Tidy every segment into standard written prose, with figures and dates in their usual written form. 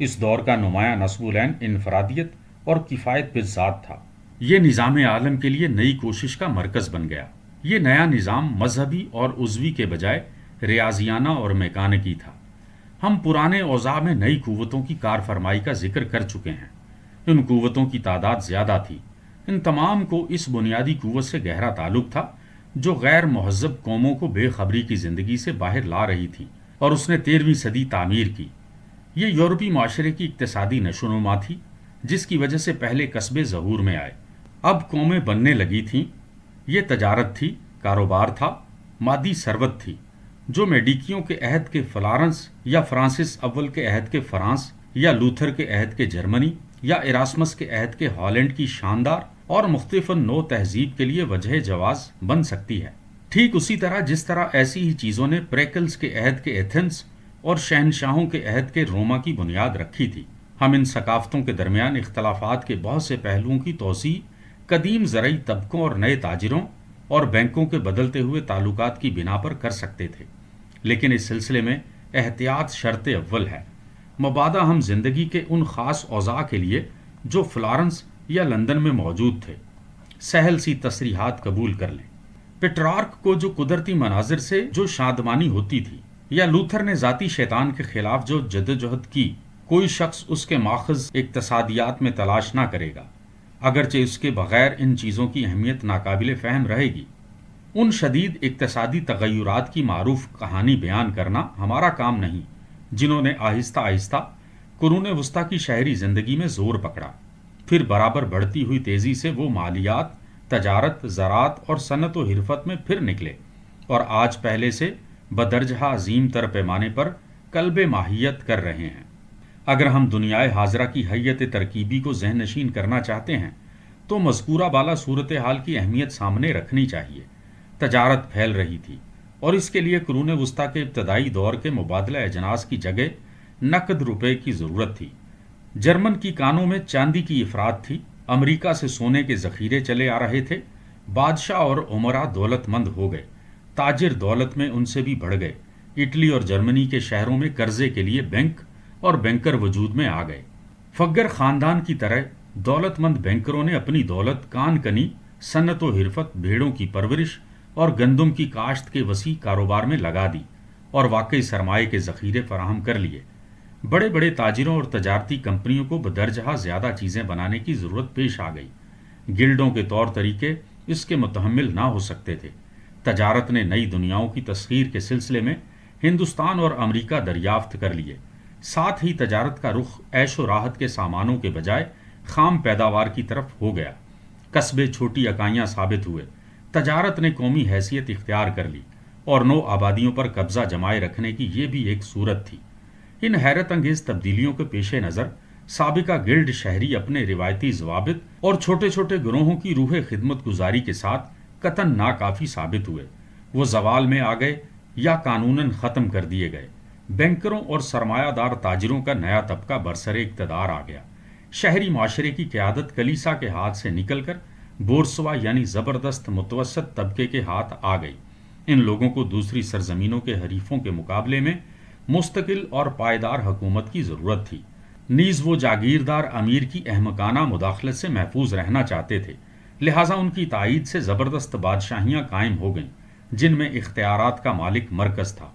اس دور کا نمایاں نصب العین انفرادیت اور کفایت بالذات تھا۔ یہ نظام عالم کے لیے نئی کوشش کا مرکز بن گیا۔ یہ نیا نظام مذہبی اور عضوی کے بجائے ریاضیانہ اور میکانکی تھا۔ ہم پرانے اوضاع میں نئی قوتوں کی کار فرمائی کا ذکر کر چکے ہیں۔ ان قوتوں کی تعداد زیادہ تھی۔ ان تمام کو اس بنیادی قوت سے گہرا تعلق تھا جو غیر مہذب قوموں کو بے خبری کی زندگی سے باہر لا رہی تھی، اور اس نے 13ویں صدی تعمیر کی۔ یہ یورپی معاشرے کی اقتصادی نشو و نما تھی جس کی وجہ سے پہلے قصبے ظہور میں آئے، اب قومیں بننے لگی تھیں۔ یہ تجارت تھی، کاروبار تھا، مادی ثروت تھی، جو میڈیکیوں کے عہد کے فلارنس یا فرانسس اول کے عہد کے فرانس یا لوتھر کے عہد کے جرمنی یا اراسمس کے عہد کے ہالینڈ کی شاندار اور مختلف نو تہذیب کے لیے وجہ جواز بن سکتی ہے۔ ٹھیک اسی طرح جس طرح ایسی ہی چیزوں نے پریکلز کے عہد کے ایتھنز اور شہنشاہوں کے عہد کے روما کی بنیاد رکھی تھی۔ ہم ان ثقافتوں کے درمیان اختلافات کے بہت سے پہلوؤں کی توسیع قدیم زرعی طبقوں اور نئے تاجروں اور بینکوں کے بدلتے ہوئے تعلقات کی بنا پر کر سکتے تھے، لیکن اس سلسلے میں احتیاط شرط اول ہے، مبادا ہم زندگی کے ان خاص اوضاع کے لیے جو فلارنس یا لندن میں موجود تھے سہل سی تصریحات قبول کر لیں۔ پیٹرارک کو جو قدرتی مناظر سے جو شادمانی ہوتی تھی، یا لوتھر نے ذاتی شیطان کے خلاف جو جدوجہد کی، کوئی شخص اس کے ماخذ اقتصادیات میں تلاش نہ کرے گا، اگرچہ اس کے بغیر ان چیزوں کی اہمیت ناقابل فہم رہے گی۔ ان شدید اقتصادی تغیرات کی معروف کہانی بیان کرنا ہمارا کام نہیں جنہوں نے آہستہ آہستہ قرون وسطیٰ کی شہری زندگی میں زور پکڑا، پھر برابر بڑھتی ہوئی تیزی سے وہ مالیات، تجارت، زراعت اور صنعت و حرفت میں پھر نکلے، اور آج پہلے سے بدرجہ عظیم تر پیمانے پر قلب ماہیت کر رہے ہیں۔ اگر ہم دنیائے حاضرہ کی حیت ترکیبی کو ذہن نشین کرنا چاہتے ہیں تو مذکورہ بالا صورتحال کی اہمیت سامنے رکھنی چاہیے۔ تجارت پھیل رہی تھی، اور اس کے لیے قرون وسطیٰ کے ابتدائی دور کے مبادلہ اجناس کی جگہ نقد روپے کی ضرورت تھی۔ جرمن کی کانوں میں چاندی کی افراط تھی، امریکہ سے سونے کے ذخیرے چلے آ رہے تھے، بادشاہ اور عمرا دولت مند ہو گئے، تاجر دولت میں ان سے بھی بڑھ گئے، اٹلی اور جرمنی کے شہروں میں قرضے کے لیے بینک اور بینکر وجود میں آ گئے۔ فگر خاندان کی طرح دولت مند بینکروں نے اپنی دولت کان کنی، صنعت و حرفت، بھیڑوں کی پرورش اور گندم کی کاشت کے وسیع کاروبار میں لگا دی اور واقعی سرمایے کے ذخیرے فراہم کر لیے۔ بڑے بڑے تاجروں اور تجارتی کمپنیوں کو بدرجہ زیادہ چیزیں بنانے کی ضرورت پیش آ گئی۔ گلڈوں کے طور طریقے اس کے متحمل نہ ہو سکتے تھے۔ تجارت نے نئی دنیاؤں کی تسخیر کے سلسلے میں ہندوستان اور امریکہ دریافت کر لیے۔ ساتھ ہی تجارت کا رخ عیش و راحت کے سامانوں کے بجائے خام پیداوار کی طرف ہو گیا۔ قصبے چھوٹی اکائیاں ثابت ہوئے، تجارت نے قومی حیثیت اختیار کر لی، اور نو آبادیوں پر قبضہ جمائے رکھنے کی یہ بھی ایک صورت تھی۔ ان حیرت انگیز تبدیلیوں کے پیش نظر سابقہ گلڈ شہری اپنے روایتی ضوابط اور چھوٹے چھوٹے گروہوں کی روح خدمت گزاری کے ساتھ قطعاً ناکافی ثابت ہوئے۔ وہ زوال میں آ گئے یا قانوناً ختم کر دیے گئے۔ بینکروں اور سرمایہ دار تاجروں کا نیا طبقہ برسر اقتدار آ گیا۔ شہری معاشرے کی قیادت کلیسا کے ہاتھ سے نکل کر بورسوا یعنی زبردست متوسط طبقے کے ہاتھ آ گئی۔ ان لوگوں کو دوسری سرزمینوں کے حریفوں کے مقابلے میں مستقل اور پائیدار حکومت کی ضرورت تھی۔ نیز وہ جاگیردار امیر کی احمقانہ مداخلت سے محفوظ رہنا چاہتے تھے، لہٰذا ان کی تائید سے زبردست بادشاہیاں قائم ہو گئیں جن میں اختیارات کا مالک مرکز تھا۔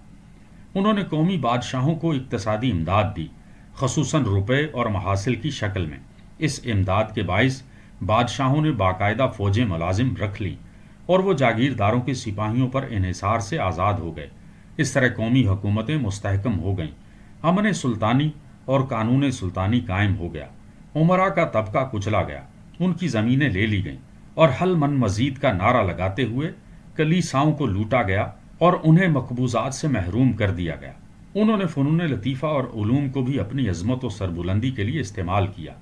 انہوں نے قومی بادشاہوں کو اقتصادی امداد دی، خصوصاً روپے اور محاصل کی شکل میں۔ اس امداد کے باعث بادشاہوں نے باقاعدہ فوجیں ملازم رکھ لیں، اور وہ جاگیرداروں کے سپاہیوں پر انحصار سے آزاد ہو گئے۔ اس طرح قومی حکومتیں مستحکم ہو گئیں، امن سلطانی اور قانون سلطانی قائم ہو گیا، عمرا کا طبقہ کچلا گیا، ان کی زمینیں لے لی گئیں، اور حل من مزید کا نعرہ لگاتے ہوئے کلیساؤں کو لوٹا گیا اور انہیں مقبوضات سے محروم کر دیا گیا۔ انہوں نے فنون لطیفہ اور علوم کو بھی اپنی عظمت و سربلندی کے لیے استعمال کیا،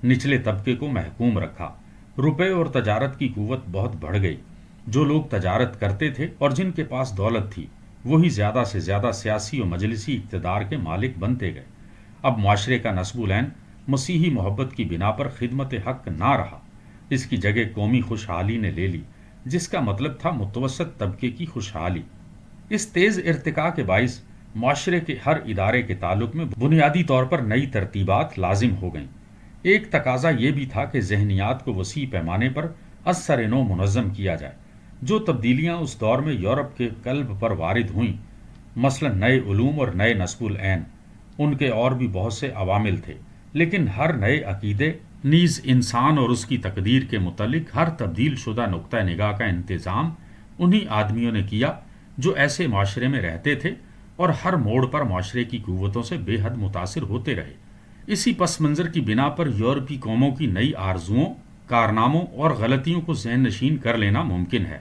نچلے طبقے کو محکوم رکھا۔ روپے اور تجارت کی قوت بہت بڑھ گئی۔ جو لوگ تجارت کرتے تھے اور جن کے پاس دولت تھی، وہی زیادہ سے زیادہ سیاسی و مجلسی اقتدار کے مالک بنتے گئے۔ اب معاشرے کا نصب العین مسیحی محبت کی بنا پر خدمت حق نہ رہا، اس کی جگہ قومی خوشحالی نے لے لی، جس کا مطلب تھا متوسط طبقے کی خوشحالی۔ اس تیز ارتقاء کے باعث معاشرے کے ہر ادارے کے تعلق میں بنیادی طور پر نئی ترتیبات لازم ہو گئیں۔ ایک تقاضا یہ بھی تھا کہ ذہنیات کو وسیع پیمانے پر از سر نو منظم کیا جائے۔ جو تبدیلیاں اس دور میں یورپ کے قلب پر وارد ہوئیں، مثلا نئے علوم اور نئے نصب العین، ان کے اور بھی بہت سے عوامل تھے، لیکن ہر نئے عقیدے نیز انسان اور اس کی تقدیر کے متعلق ہر تبدیل شدہ نقطہ نگاہ کا انتظام انہی آدمیوں نے کیا جو ایسے معاشرے میں رہتے تھے اور ہر موڑ پر معاشرے کی قوتوں سے بے حد متاثر ہوتے رہے۔ اسی پس منظر کی بنا پر یورپی قوموں کی نئی آرزوؤں، کارناموں اور غلطیوں کو ذہن نشین کر لینا ممکن ہے۔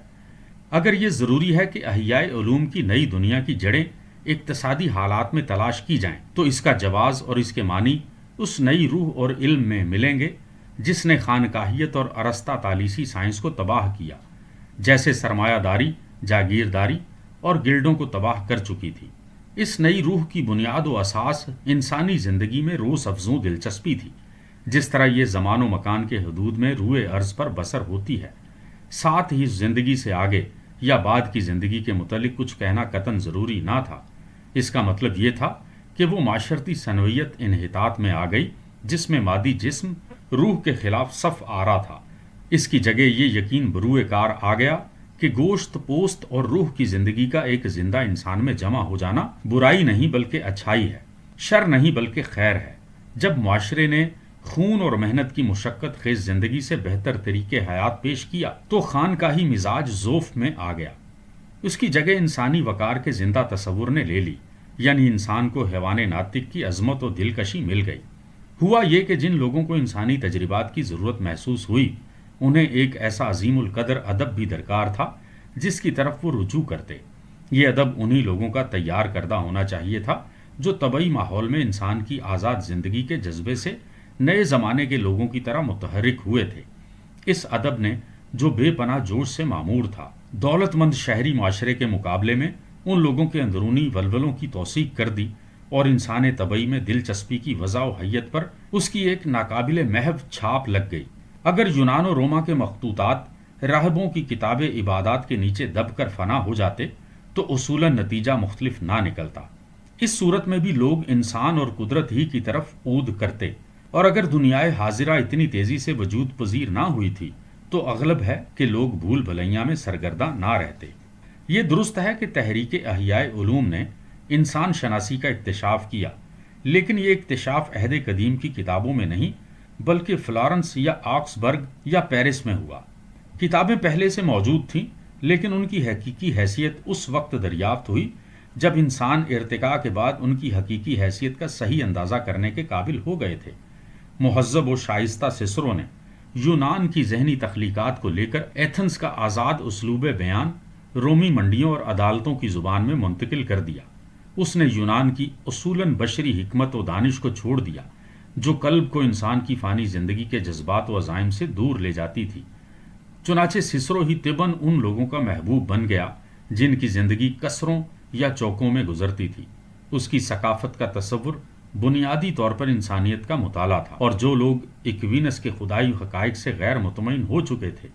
اگر یہ ضروری ہے کہ احیاء علوم کی نئی دنیا کی جڑیں اقتصادی حالات میں تلاش کی جائیں، تو اس کا جواز اور اس کے معنی اس نئی روح اور علم میں ملیں گے جس نے خانقاہیت اور ارسطا تالیسی سائنس کو تباہ کیا، جیسے سرمایہ داری، جاگیرداری اور گلڈوں کو تباہ کر چکی تھی۔ اس نئی روح کی بنیاد و اساس انسانی زندگی میں روز افزوں دلچسپی تھی، جس طرح یہ زمان و مکان کے حدود میں روئے ارض پر بسر ہوتی ہے۔ ساتھ ہی زندگی سے آگے یا بعد کی زندگی کے متعلق کچھ کہنا قطعاً ضروری نہ تھا۔ اس کا مطلب یہ تھا کہ وہ معاشرتی سنویت انحطاط میں آ گئی جس میں مادی جسم روح کے خلاف صف آرا تھا۔ اس کی جگہ یہ یقین بروئے کار آ گیا کہ گوشت پوست اور روح کی زندگی کا ایک زندہ انسان میں جمع ہو جانا برائی نہیں بلکہ اچھائی ہے، شر نہیں بلکہ خیر ہے۔ جب معاشرے نے خون اور محنت کی مشقت خیز زندگی سے بہتر طریقے حیات پیش کیا تو خانقاہی مزاج ذوف میں آ گیا۔ اس کی جگہ انسانی وقار کے زندہ تصور نے لے لی، یعنی انسان کو حیوان ناطق کی عظمت و دلکشی مل گئی۔ ہوا یہ کہ جن لوگوں کو انسانی تجربات کی ضرورت محسوس ہوئی، انہیں ایک ایسا عظیم القدر ادب بھی درکار تھا جس کی طرف وہ رجوع کرتے۔ یہ ادب انہی لوگوں کا تیار کردہ ہونا چاہیے تھا جو طبعی ماحول میں انسان کی آزاد زندگی کے جذبے سے نئے زمانے کے لوگوں کی طرح متحرک ہوئے تھے۔ اس ادب نے جو بے پناہ جوش سے معمور تھا، دولت مند شہری معاشرے کے مقابلے میں ان لوگوں کے اندرونی ولولوں کی توثیق کر دی اور انسان طبعی میں دلچسپی کی وضع و حیت پر اس کی ایک ناقابل محو چھاپ لگ گئی۔ اگر یونان و روما کے مخطوطات راہبوں کی کتاب عبادات کے نیچے دب کر فنا ہو جاتے تو اصولاً نتیجہ مختلف نہ نکلتا۔ اس صورت میں بھی لوگ انسان اور قدرت ہی کی طرف عود کرتے، اور اگر دنیائے حاضرہ اتنی تیزی سے وجود پذیر نہ ہوئی تھی تو اغلب ہے کہ لوگ بھول بھلیاں میں سرگرداں نہ رہتے۔ یہ درست ہے کہ تحریک احیاء علوم نے انسان شناسی کا اکتشاف کیا، لیکن یہ اکتشاف عہد قدیم کی کتابوں میں نہیں بلکہ فلارنس یا آکسبرگ یا پیرس میں ہوا۔ کتابیں پہلے سے موجود تھیں، لیکن ان کی حقیقی حیثیت اس وقت دریافت ہوئی جب انسان ارتقاء کے بعد ان کی حقیقی حیثیت کا صحیح اندازہ کرنے کے قابل ہو گئے تھے۔ مہذب و شائستہ سسرو نے یونان کی ذہنی تخلیقات کو لے کر ایتھنز کا آزاد اسلوب بیان رومی منڈیوں اور عدالتوں کی زبان میں منتقل کر دیا۔ اس نے یونان کی اصولاً بشری حکمت و دانش کو چھوڑ دیا جو قلب کو انسان کی فانی زندگی کے جذبات و عزائم سے دور لے جاتی تھی۔ چنانچہ سسرو ہی طبعاً ان لوگوں کا محبوب بن گیا جن کی زندگی کسروں یا چوکوں میں گزرتی تھی۔ اس کی ثقافت کا تصور بنیادی طور پر انسانیت کا مطالعہ تھا، اور جو لوگ ایکوینس کے خدائی حقائق سے غیر مطمئن ہو چکے تھے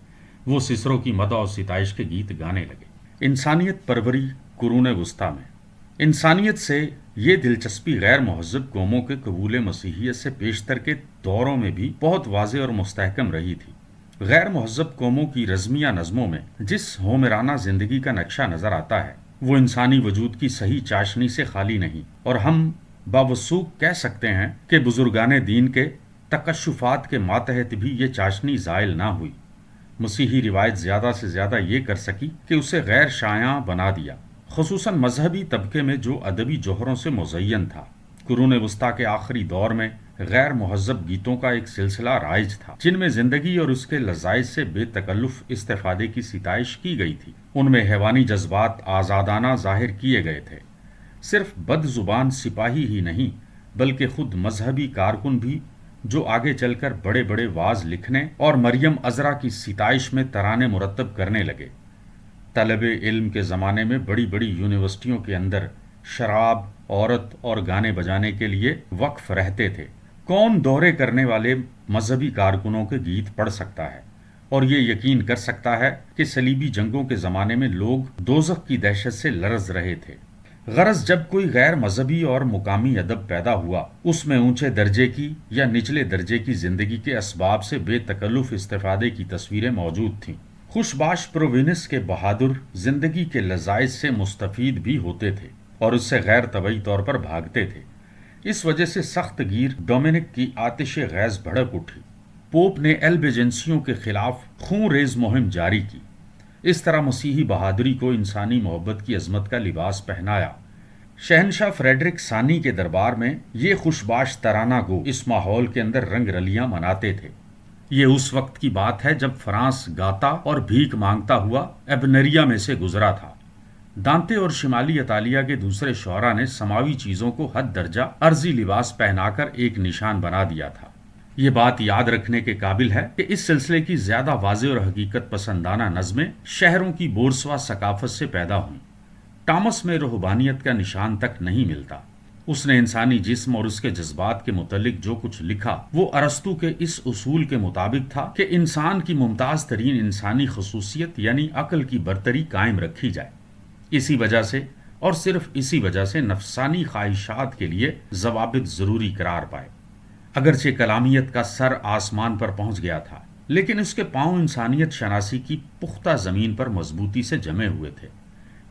وہ سسرو کی مدح و ستائش کے گیت گانے لگے۔ انسانیت پروری قرون وسطیٰ میں انسانیت سے یہ دلچسپی غیر مہذب قوموں کے قبول مسیحیت سے پیشتر کے دوروں میں بھی بہت واضح اور مستحکم رہی تھی۔ غیر مہذب قوموں کی رزمیہ نظموں میں جس ہومرانہ زندگی کا نقشہ نظر آتا ہے وہ انسانی وجود کی صحیح چاشنی سے خالی نہیں، اور ہم باوثوق کہہ سکتے ہیں کہ بزرگان دین کے تکشفات کے ماتحت بھی یہ چاشنی زائل نہ ہوئی۔ مسیحی روایت زیادہ سے زیادہ یہ کر سکی کہ اسے غیر شایع بنا دیا، خصوصاً مذہبی طبقے میں جو ادبی جوہروں سے مزین تھا۔ قرون وسطیٰ کے آخری دور میں غیر مہذب گیتوں کا ایک سلسلہ رائج تھا جن میں زندگی اور اس کے لذائذ سے بے تکلف استفادے کی ستائش کی گئی تھی۔ ان میں حیوانی جذبات آزادانہ ظاہر کیے گئے تھے۔ صرف بد زبان سپاہی ہی نہیں بلکہ خود مذہبی کارکن بھی جو آگے چل کر بڑے بڑے واز لکھنے اور مریم عذرا کی ستائش میں ترانے مرتب کرنے لگے۔ طلب علم کے زمانے میں بڑی بڑی یونیورسٹیوں کے اندر شراب، عورت اور گانے بجانے کے لیے وقف رہتے تھے۔ کون دورے کرنے والے مذہبی کارکنوں کے گیت پڑھ سکتا ہے اور یہ یقین کر سکتا ہے کہ صلیبی جنگوں کے زمانے میں لوگ دوزخ کی دہشت سے لرز رہے تھے؟ غرض جب کوئی غیر مذہبی اور مقامی ادب پیدا ہوا، اس میں اونچے درجے کی یا نچلے درجے کی زندگی کے اسباب سے بے تکلف استفادے کی تصویریں موجود تھیں۔ خوش باش پرووینس کے بہادر زندگی کے لذائذ سے مستفید بھی ہوتے تھے اور اس سے غیر طبعی طور پر بھاگتے تھے۔ اس وجہ سے سخت گیر ڈومینک کی آتش غیظ بھڑک اٹھی۔ پوپ نے البیجنسیوں کے خلاف خون ریز مہم جاری کی۔ اس طرح مسیحی بہادری کو انسانی محبت کی عظمت کا لباس پہنایا۔ شہنشاہ فریڈرک ثانی کے دربار میں یہ خوشباش ترانہ گو اس ماحول کے اندر رنگ رلیاں مناتے تھے۔ یہ اس وقت کی بات ہے جب فرانس گاتا اور بھیک مانگتا ہوا ایبنریا میں سے گزرا تھا۔ دانتے اور شمالی اطالیہ کے دوسرے شعراء نے سماوی چیزوں کو حد درجہ ارضی لباس پہنا کر ایک نشان بنا دیا تھا۔ یہ بات یاد رکھنے کے قابل ہے کہ اس سلسلے کی زیادہ واضح اور حقیقت پسندانہ نظمیں شہروں کی بورسوا ثقافت سے پیدا ہوئیں۔ ٹامس میں رہبانیت کا نشان تک نہیں ملتا۔ اس نے انسانی جسم اور اس کے جذبات کے متعلق جو کچھ لکھا وہ ارسطو کے اس اصول کے مطابق تھا کہ انسان کی ممتاز ترین انسانی خصوصیت یعنی عقل کی برتری قائم رکھی جائے۔ اسی وجہ سے اور صرف اسی وجہ سے نفسانی خواہشات کے لیے ضوابط ضروری قرار پائے۔ اگرچہ کلامیت کا سر آسمان پر پہنچ گیا تھا، لیکن اس کے پاؤں انسانیت شناسی کی پختہ زمین پر مضبوطی سے جمے ہوئے تھے۔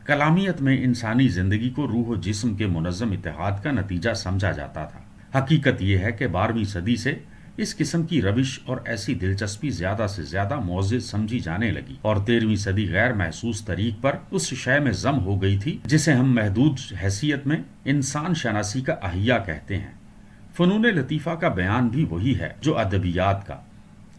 کلامیت میں انسانی زندگی کو روح و جسم کے منظم اتحاد کا نتیجہ سمجھا جاتا تھا۔ حقیقت یہ ہے کہ 12ویں صدی سے اس قسم کی روش اور ایسی دلچسپی زیادہ سے زیادہ معزز سمجھی جانے لگی اور 13ویں صدی غیر محسوس طریق پر اس شے میں ضم ہو گئی تھی جسے ہم محدود حیثیت میں انسان شناسی کا احیا کہتے ہیں۔ فنون لطیفہ کا بیان بھی وہی ہے جو ادبیات کا۔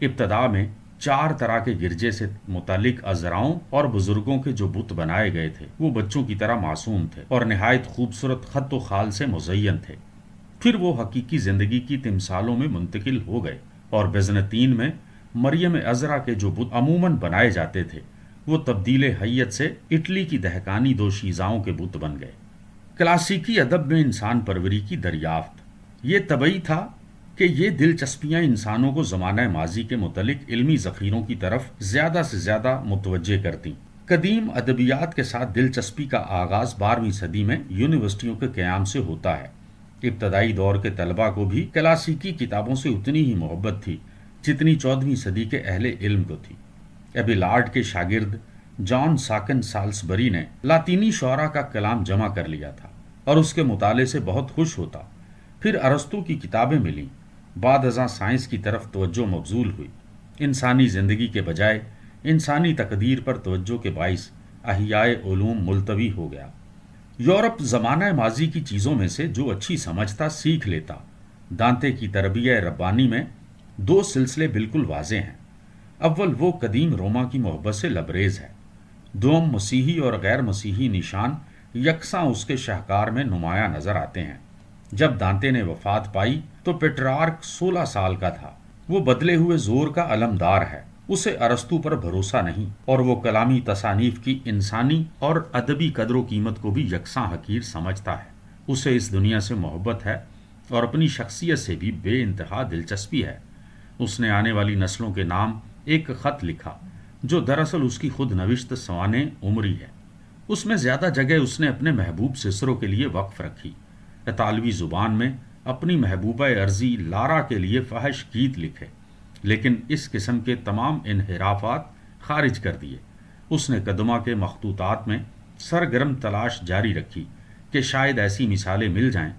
ابتدا میں 4 طرح کے گرجے سے متعلق عذراؤں اور بزرگوں کے جو بت بنائے گئے تھے وہ بچوں کی طرح معصوم تھے اور نہایت خوبصورت خط و خال سے مزین تھے۔ پھر وہ حقیقی زندگی کی تمثالوں میں منتقل ہو گئے اور بیزنطین میں مریم عذرا کے جو بت عموماً بنائے جاتے تھے وہ تبدیل حیت سے اٹلی کی دہقانی دوشیزاؤں کے بت بن گئے۔ کلاسیکی ادب میں انسان پروری کی دریافت یہ طبعی تھا کہ یہ دلچسپیاں انسانوں کو زمانہ ماضی کے متعلق علمی ذخیروں کی طرف زیادہ سے زیادہ متوجہ کرتیں۔ قدیم ادبیات کے ساتھ دلچسپی کا آغاز 12ویں صدی میں یونیورسٹیوں کے قیام سے ہوتا ہے۔ ابتدائی دور کے طلباء کو بھی کلاسیکی کتابوں سے اتنی ہی محبت تھی جتنی 14ویں صدی کے اہل علم کو تھی۔ ایبیلارڈ کے شاگرد جان ساکن سالسبری نے لاطینی شعراء کا کلام جمع کر لیا تھا اور اس کے مطالعے سے بہت خوش ہوتا۔ پھر ارسطو کی کتابیں ملیں، بعد ازاں سائنس کی طرف توجہ مبذول ہوئی۔ انسانی زندگی کے بجائے انسانی تقدیر پر توجہ کے باعث احیاء علوم ملتوی ہو گیا۔ یورپ زمانہ ماضی کی چیزوں میں سے جو اچھی سمجھتا سیکھ لیتا۔ دانتے کی تربیہ ربانی میں 2 سلسلے بالکل واضح ہیں۔ اول وہ قدیم روما کی محبت سے لبریز ہے۔ دوم مسیحی اور غیر مسیحی نشان یکساں اس کے شاہکار میں نمایاں نظر آتے ہیں۔ جب دانتے نے وفات پائی تو پیٹرارک 16 سال کا تھا۔ وہ بدلے ہوئے زور کا علمدار ہے۔ اسے ارسطو پر بھروسہ نہیں اور وہ کلامی تصانیف کی انسانی اور ادبی قدر و قیمت کو بھی یکساں حقیر سمجھتا ہے۔ اسے اس دنیا سے محبت ہے اور اپنی شخصیت سے بھی بے انتہا دلچسپی ہے۔ اس نے آنے والی نسلوں کے نام ایک خط لکھا جو دراصل اس کی خود نوشت سوانح عمری ہے۔ اس میں زیادہ جگہ اس نے اپنے محبوب سسرو کے لیے وقف رکھی۔ اطالوی زبان میں اپنی محبوبہ ارضی لارا کے لیے فحش گیت لکھے، لیکن اس قسم کے تمام انحرافات خارج کر دیے۔ اس نے قدمہ کے مخطوطات میں سرگرم تلاش جاری رکھی کہ شاید ایسی مثالیں مل جائیں۔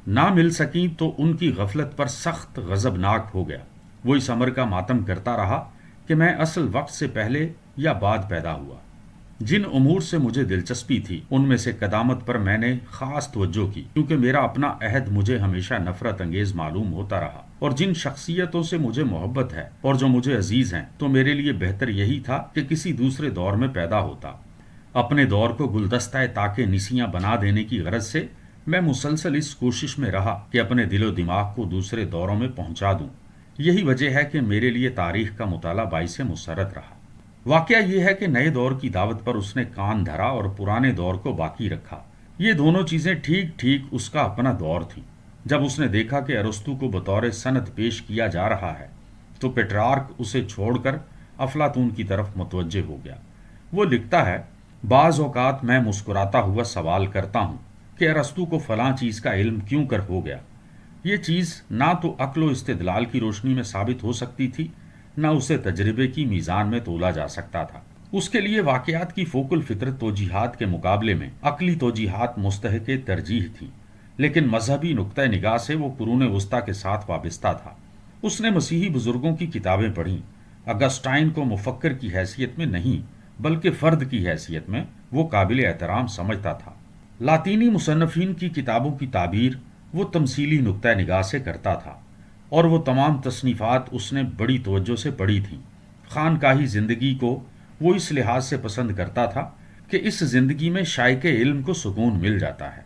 نہ مل سکیں تو ان کی غفلت پر سخت غضبناک ہو گیا۔ وہ اس امر کا ماتم کرتا رہا کہ میں اصل وقت سے پہلے یا بعد پیدا ہوا۔ جن امور سے مجھے دلچسپی تھی ان میں سے قدامت پر میں نے خاص توجہ کی کیونکہ میرا اپنا عہد مجھے ہمیشہ نفرت انگیز معلوم ہوتا رہا، اور جن شخصیتوں سے مجھے محبت ہے اور جو مجھے عزیز ہیں تو میرے لیے بہتر یہی تھا کہ کسی دوسرے دور میں پیدا ہوتا۔ اپنے دور کو گلدستہ تاکہ نسیاں بنا دینے کی غرض سے میں مسلسل اس کوشش میں رہا کہ اپنے دل و دماغ کو دوسرے دوروں میں پہنچا دوں۔ یہی وجہ ہے کہ میرے لیے تاریخ کا مطالعہ باعث مسرت رہا۔ واقعہ یہ ہے کہ نئے دور کی دعوت پر اس نے کان دھرا اور پرانے دور کو باقی رکھا۔ یہ دونوں چیزیں ٹھیک ٹھیک اس کا اپنا دور تھیں۔ جب اس نے دیکھا کہ ارسطو کو بطور سند پیش کیا جا رہا ہے تو پیٹرارک اسے چھوڑ کر افلاطون کی طرف متوجہ ہو گیا۔ وہ لکھتا ہے، بعض اوقات میں مسکراتا ہوا سوال کرتا ہوں کہ ارسطو کو فلاں چیز کا علم کیوں کر ہو گیا۔ یہ چیز نہ تو عقل و استدلال کی روشنی میں ثابت ہو سکتی تھی، نہ اسے تجربے کی میزان میں تولا جا سکتا تھا۔ اس کے لیے واقعات کی فوق الفطرت توجیحات کے مقابلے میں عقلی توجیحات مستحق ترجیح تھیں، لیکن مذہبی نقطہ نگاہ سے وہ قرون وسطیٰ کے ساتھ وابستہ تھا۔ اس نے مسیحی بزرگوں کی کتابیں پڑھیں، اگسٹائن کو مفکر کی حیثیت میں نہیں بلکہ فرد کی حیثیت میں وہ قابل احترام سمجھتا تھا۔ لاطینی مصنفین کی کتابوں کی تعبیر وہ تمثیلی نقطہ نگاہ سے کرتا تھا، اور وہ تمام تصنیفات اس نے بڑی توجہ سے پڑھی تھیں۔ خانقاہی زندگی کو وہ اس لحاظ سے پسند کرتا تھا کہ اس زندگی میں شائق علم کو سکون مل جاتا ہے۔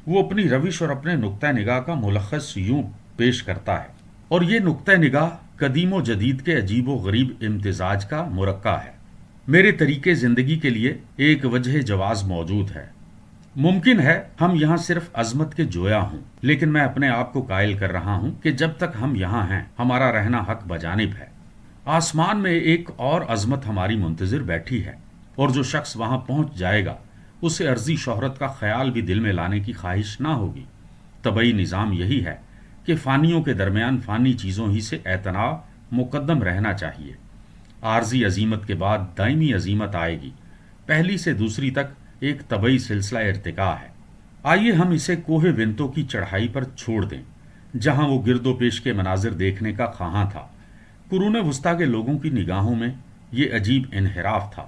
وہ اپنی روش اور اپنے نقطہ نگاہ کا ملخص یوں پیش کرتا ہے، اور یہ نقطہ نگاہ قدیم و جدید کے عجیب و غریب امتزاج کا مرقع ہے۔ میرے طریقے زندگی کے لیے ایک وجہ جواز موجود ہے۔ ممکن ہے ہم یہاں صرف عظمت کے جویا ہوں، لیکن میں اپنے آپ کو قائل کر رہا ہوں کہ جب تک ہم یہاں ہیں ہمارا رہنا حق بجانب ہے۔ آسمان میں ایک اور عظمت ہماری منتظر بیٹھی ہے، اور جو شخص وہاں پہنچ جائے گا اسے عرضی شہرت کا خیال بھی دل میں لانے کی خواہش نہ ہوگی۔ طبعی نظام یہی ہے کہ فانیوں کے درمیان فانی چیزوں ہی سے اعتناء مقدم رہنا چاہیے۔ عارضی عظیمت کے بعد دائمی عظیمت آئے گی، پہلی سے دوسری تک ایک طبعی سلسلہ ارتقاء ہے۔ آئیے ہم اسے کوہ ونتو کی چڑھائی پر چھوڑ دیں، جہاں وہ گرد و پیش کے مناظر دیکھنے کا خواہاں تھا۔ قرون وسطیٰ کے لوگوں کی نگاہوں میں یہ عجیب انحراف تھا،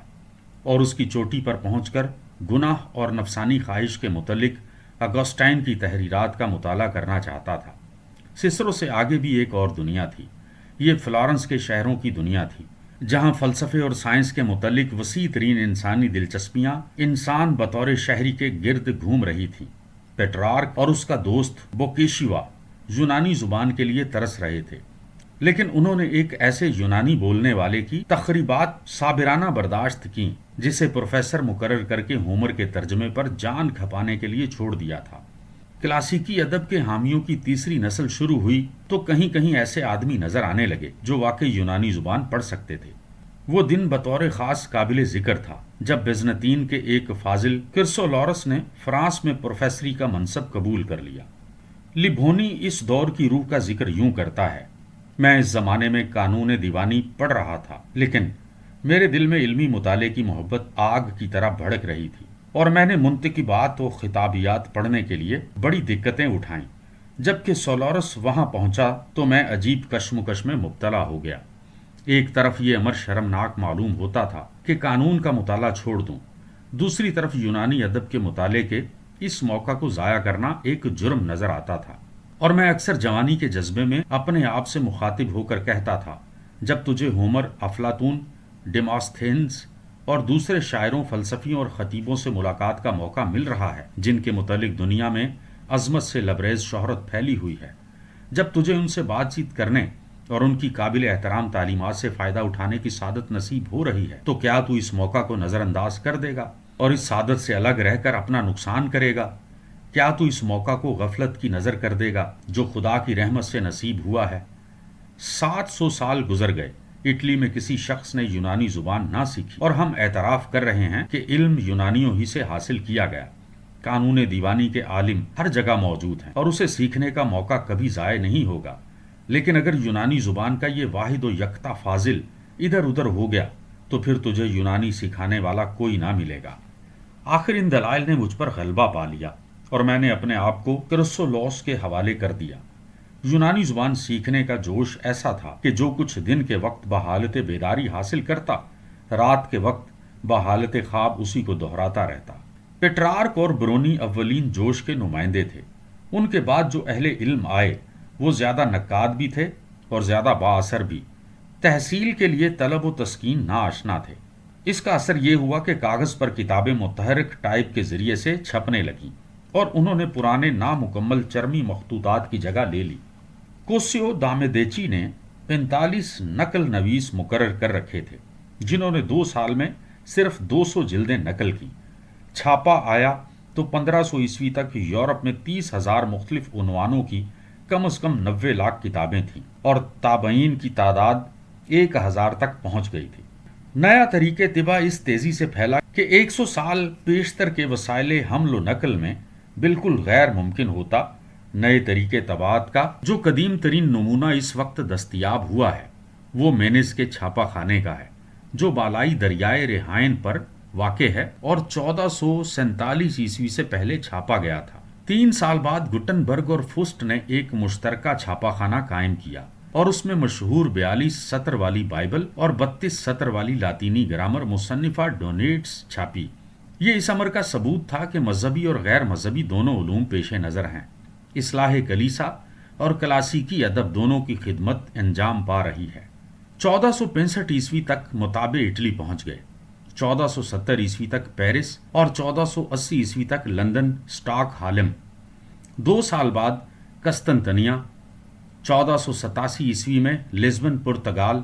اور اس کی چوٹی پر پہنچ کر گناہ اور نفسانی خواہش کے متعلق اگسٹائن کی تحریرات کا مطالعہ کرنا چاہتا تھا۔ سسرو سے آگے بھی ایک اور دنیا تھی، یہ فلورنس کے شہروں کی دنیا تھی، جہاں فلسفے اور سائنس کے متعلق وسیع ترین انسانی دلچسپیاں انسان بطور شہری کے گرد گھوم رہی تھیں۔ پیٹرارک اور اس کا دوست بوکیشیوا یونانی زبان کے لیے ترس رہے تھے، لیکن انہوں نے ایک ایسے یونانی بولنے والے کی تخریبات صابرانہ برداشت کی جسے پروفیسر مقرر کر کے ہومر کے ترجمے پر جان کھپانے کے لیے چھوڑ دیا تھا۔ کلاسیکی ادب کے حامیوں کی تیسری نسل شروع ہوئی تو کہیں کہیں ایسے آدمی نظر آنے لگے جو واقعی یونانی زبان پڑھ سکتے تھے۔ وہ دن بطور خاص قابل ذکر تھا جب بیزنطین کے ایک فاضل کرسولورس نے فرانس میں پروفیسری کا منصب قبول کر لیا۔ لیبونی اس دور کی روح کا ذکر یوں کرتا ہے: میں اس زمانے میں قانون دیوانی پڑھ رہا تھا، لیکن میرے دل میں علمی مطالعے کی محبت آگ کی طرح بھڑک رہی تھی، اور میں نے منتقبات و خطابیات پڑھنے کے لیے بڑی دقتیں اٹھائیں۔ جبکہ سولورس وہاں پہنچا تو میں عجیب کشمکش میں مبتلا ہو گیا۔ ایک طرف یہ امر شرمناک معلوم ہوتا تھا کہ قانون کا مطالعہ چھوڑ دوں، دوسری طرف یونانی ادب کے مطالعے کے اس موقع کو ضائع کرنا ایک جرم نظر آتا تھا، اور میں اکثر جوانی کے جذبے میں اپنے آپ سے مخاطب ہو کر کہتا تھا: جب تجھے ہومر، افلاطون، ڈیموستھینز اور دوسرے شاعروں، فلسفیوں اور خطیبوں سے ملاقات کا موقع مل رہا ہے جن کے متعلق دنیا میں عظمت سے لبریز شہرت پھیلی ہوئی ہے، جب تجھے ان سے بات چیت کرنے اور ان کی قابل احترام تعلیمات سے فائدہ اٹھانے کی سعادت نصیب ہو رہی ہے، تو کیا تو اس موقع کو نظر انداز کر دے گا اور اس سعادت سے الگ رہ کر اپنا نقصان کرے گا؟ کیا تو اس موقع کو غفلت کی نظر کر دے گا جو خدا کی رحمت سے نصیب ہوا ہے؟ 700 سال گزر گئے، اٹلی میں کسی شخص نے یونانی زبان نہ سیکھی، اور ہم اعتراف کر رہے ہیں کہ علم یونانیوں ہی سے حاصل کیا گیا۔ قانون دیوانی کے عالم ہر جگہ موجود ہیں، اور اسے سیکھنے کا موقع کبھی ضائع نہیں ہوگا، لیکن اگر یونانی زبان کا یہ واحد و یکتا فاضل ادھر ادھر ہو گیا تو پھر تجھے یونانی سکھانے والا کوئی نہ ملے گا۔ آخر ان دلائل نے مجھ پر غلبہ پا لیا، اور میں نے اپنے آپ کو کرسولوس کے حوالے کر دیا۔ یونانی زبان سیکھنے کا جوش ایسا تھا کہ جو کچھ دن کے وقت بحالت بیداری حاصل کرتا، رات کے وقت بحالت خواب اسی کو دہراتا رہتا۔ پیٹرارک اور برونی اولین جوش کے نمائندے تھے۔ ان کے بعد جو اہل علم آئے وہ زیادہ نقاد بھی تھے اور زیادہ با اثر بھی، تحصیل کے لیے طلب و تسکین ناآشنا تھے۔ اس کا اثر یہ ہوا کہ کاغذ پر کتابیں متحرک ٹائپ کے ذریعے سے چھپنے لگیں، اور انہوں نے پرانے نامکمل چرمی مخطوطات کی جگہ لے لی۔ کوسیو دامےدیچی نے 45 نقل نویس مقرر کر رکھے تھے، جنہوں نے 2 سال میں صرف 200 جلدیں نقل کی۔ چھاپا آیا تو 1500 عیسوی تک یورپ میں 30,000 مختلف عنوانوں کی کم از کم 90 لاکھ کتابیں تھیں، اور تابعین کی تعداد 1000 تک پہنچ گئی تھی۔ نیا طریقہ طبع اس تیزی سے پھیلا کہ 100 سال پیشتر کے وسائل حمل و نقل میں بالکل غیر ممکن ہوتا نئے طریقے طباعت کا جو قدیم ترین نمونہ اس وقت دستیاب ہوا ہے وہ مینز کے چھاپا خانے کا ہے جو بالائی دریائے ریحائن پر واقع ہے اور 1447 عیسوی سے پہلے چھاپا گیا تھا۔ 3 سال بعد گٹنبرگ اور فسٹ نے ایک مشترکہ چھاپا خانہ قائم کیا اور اس میں مشہور 42 سطر والی بائبل اور 32 سطر والی لاطینی گرامر مصنفہ ڈونیٹس چھاپی۔ یہ اس امر کا ثبوت تھا کہ مذہبی اور غیر مذہبی دونوں علوم پیش نظر ہیں، اصلاح کلیسا اور کلاسیکی ادب دونوں کی خدمت انجام پا رہی ہے۔ 1465 تک متابع اٹلی پہنچ گئے، 1470 تک پیرس اور 1480 تک لندن اسٹاک ہالم۔ 2 سال بعد قسطنطنیہ، 1487 میں لزبن پرتگال،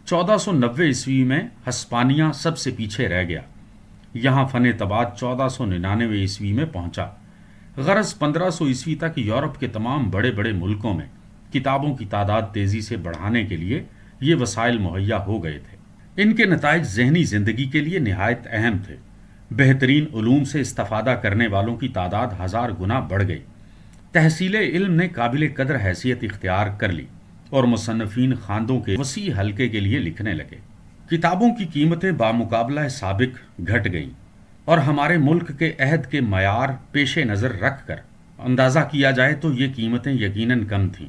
1490 میں ہسپانیہ سب سے پیچھے رہ گیا۔ یہاں فن طباعت 1499 میں پہنچا۔ غرض 1500 تک یورپ کے تمام بڑے بڑے ملکوں میں کتابوں کی تعداد تیزی سے بڑھانے کے لیے یہ وسائل مہیا ہو گئے تھے۔ ان کے نتائج ذہنی زندگی کے لیے نہایت اہم تھے۔ بہترین علوم سے استفادہ کرنے والوں کی تعداد 1000 گنا بڑھ گئی۔ تحصیل علم نے قابل قدر حیثیت اختیار کر لی اور مصنفین خاندوں کے وسیع حلقے کے لیے لکھنے لگے۔ کتابوں کی قیمتیں بامقابلہ سابق گھٹ گئیں اور ہمارے ملک کے عہد کے معیار پیش نظر رکھ کر اندازہ کیا جائے تو یہ قیمتیں یقیناً کم تھیں۔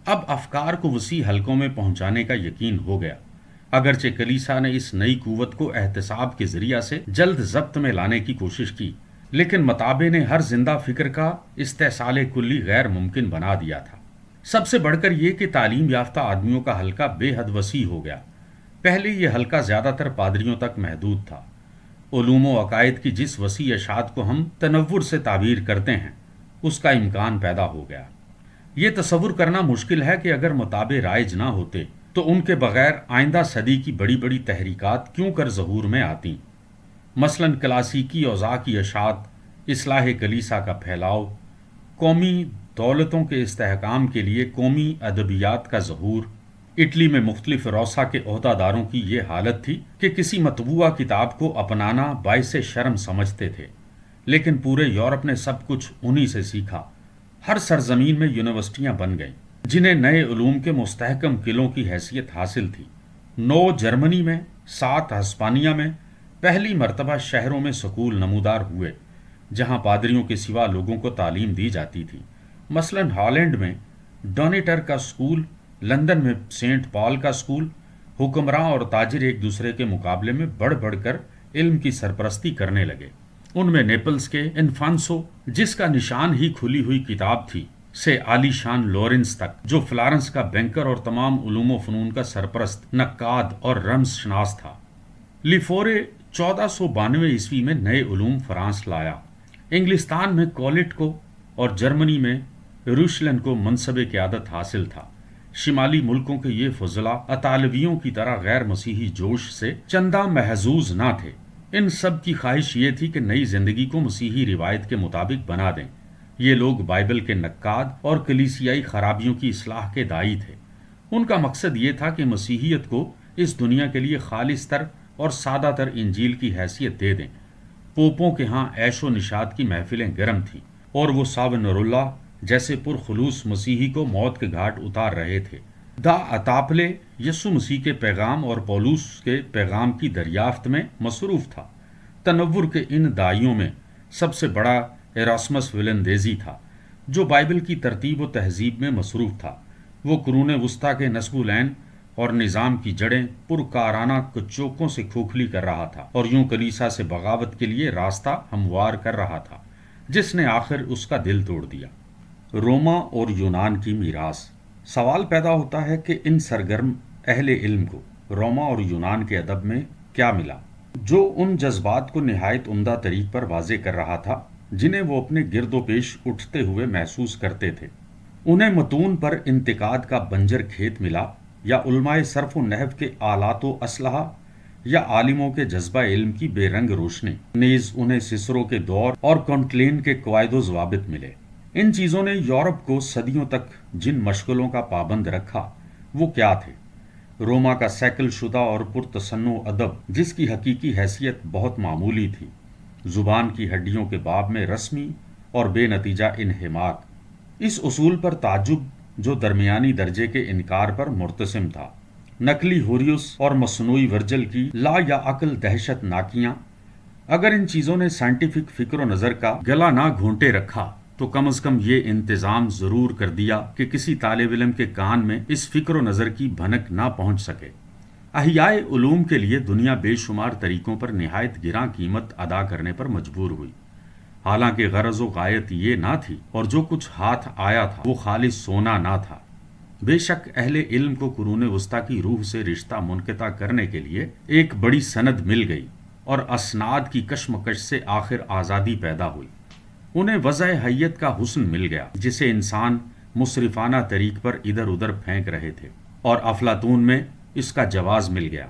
اب افکار کو وسیع حلقوں میں پہنچانے کا یقین ہو گیا۔ اگرچہ کلیسا نے اس نئی قوت کو احتساب کے ذریعہ سے جلد ضبط میں لانے کی کوشش کی، لیکن متابع نے ہر زندہ فکر کا استحصال کلی غیر ممکن بنا دیا تھا۔ سب سے بڑھ کر یہ کہ تعلیم یافتہ آدمیوں کا حلقہ بے حد وسیع ہو گیا۔ پہلے یہ حلقہ زیادہ تر پادریوں تک محدود تھا۔ علوم و عقائد کی جس وسیع اشاعت کو ہم تنور سے تعبیر کرتے ہیں اس کا امکان پیدا ہو گیا۔ یہ تصور کرنا مشکل ہے کہ اگر متابع رائج نہ ہوتے تو ان کے بغیر آئندہ صدی کی بڑی بڑی تحریکات کیوں کر ظہور میں آتی، مثلاً کلاسیکی اوضاع کی اشاعت، اصلاح کلیسا کا پھیلاؤ، قومی دولتوں کے استحکام کے لیے قومی ادبیات کا ظہور۔ اٹلی میں مختلف روسا کے عہدہ داروں کی یہ حالت تھی کہ کسی مطبوعہ کتاب کو اپنانا باعث شرم سمجھتے تھے، لیکن پورے یورپ نے سب کچھ انہی سے سیکھا۔ ہر سرزمین میں یونیورسٹیاں بن گئیں جنہیں نئے علوم کے مستحکم قلعوں کی حیثیت حاصل تھی۔ 9 جرمنی میں، 7 ہسپانیہ میں پہلی مرتبہ شہروں میں سکول نمودار ہوئے جہاں پادریوں کے سوا لوگوں کو تعلیم دی جاتی تھی۔ مثلاً ہالینڈ میں ڈونیٹر کا سکول، لندن میں سینٹ پال کا سکول۔ حکمراں اور تاجر ایک دوسرے کے مقابلے میں بڑھ بڑھ کر علم کی سرپرستی کرنے لگے۔ ان میں نیپلز کے انفانسو، جس کا نشان ہی کھلی ہوئی کتاب تھی، سے عالی شان لورنس تک جو فلارنس کا بینکر اور تمام علوم و فنون کا سرپرست، نقاد اور رمز شناس تھا۔ لیفورے 1492 میں نئے علوم فرانس لایا۔ انگلستان میں کولٹ کو اور جرمنی میں روشلن کو منصب قیادت حاصل تھا۔ شمالی ملکوں کے یہ فضلاء اطالویوں کی طرح غیر مسیحی جوش سے چندہ محظوظ نہ تھے۔ ان سب کی خواہش یہ تھی کہ نئی زندگی کو مسیحی روایت کے مطابق بنا دیں۔ یہ لوگ بائبل کے نقاد اور کلیسیائی خرابیوں کی اصلاح کے داعی تھے۔ ان کا مقصد یہ تھا کہ مسیحیت کو اس دنیا کے لیے خالص تر اور سادہ تر انجیل کی حیثیت دے دیں۔ پوپوں کے ہاں عیش و نشاط کی محفلیں گرم تھیں اور وہ ساونرولا جیسے پرخلوص مسیحی کو موت کے گھاٹ اتار رہے تھے۔ دا اتاپلے یسوع مسیح کے پیغام اور پولوس کے پیغام کی دریافت میں مصروف تھا۔ تنور کے ان داعیوں میں سب سے بڑا ایراسمس ولندیزی تھا جو بائبل کی ترتیب و تہذیب میں مصروف تھا۔ وہ قرون وسطیٰ کے نسب العین اور نظام کی جڑیں پرکارانہ کچوکوں سے کھوکھلی کر رہا تھا اور یوں کلیسا سے بغاوت کے لیے راستہ ہموار کر رہا تھا، جس نے آخر اس کا دل توڑ دیا۔ روما اور یونان کی میراث۔ سوال پیدا ہوتا ہے کہ ان سرگرم اہل علم کو روما اور یونان کے ادب میں کیا ملا جو ان جذبات کو نہایت عمدہ طریق پر واضح کر رہا تھا جنہیں وہ اپنے گرد و پیش اٹھتے ہوئے محسوس کرتے تھے۔ انہیں متون پر انتقاد کا بنجر کھیت ملا یا علماء صرف و نحو کے آلات و اسلحہ یا عالموں کے جذبہ علم کی بے رنگ روشنی، نیز انہیں سسرو کے دور اور کونٹلین کے قواعد و ضوابط ملے۔ ان چیزوں نے یورپ کو صدیوں تک جن مشغلوں کا پابند رکھا وہ کیا تھے؟ روما کا سیکل شدہ اور پرتصنع ادب جس کی حقیقی حیثیت بہت معمولی تھی، زبان کی ہڈیوں کے باب میں رسمی اور بے نتیجہ انہماک۔ اس اصول پر تعجب جو درمیانی درجے کے انکار پر مرتسم تھا، نقلی ہوریوس اور مصنوعی ورجل کی لا یا عقل دہشت ناکیاں، اگر ان چیزوں نے سائنٹیفک فکر و نظر کا گلا نہ گھونٹے رکھا تو کم از کم یہ انتظام ضرور کر دیا کہ کسی طالب علم کے کان میں اس فکر و نظر کی بھنک نہ پہنچ سکے۔ احیاء علوم کے لیے دنیا بے شمار طریقوں پر نہایت گراں قیمت ادا کرنے پر مجبور ہوئی، حالانکہ غرض و غایت یہ نہ تھی، اور جو کچھ ہاتھ آیا تھا وہ خالص سونا نہ تھا۔ بے شک اہل علم کو قرون وسطیٰ کی روح سے رشتہ منقطع کرنے کے لیے ایک بڑی سند مل گئی، اور اسناد کی کشمکش سے آخر آزادی پیدا ہوئی۔ انہیں وضع حیت کا حسن مل گیا جسے انسان مصرفانہ طریق پر ادھر ادھر پھینک رہے تھے، اور افلاطون میں اس کا جواز مل گیا۔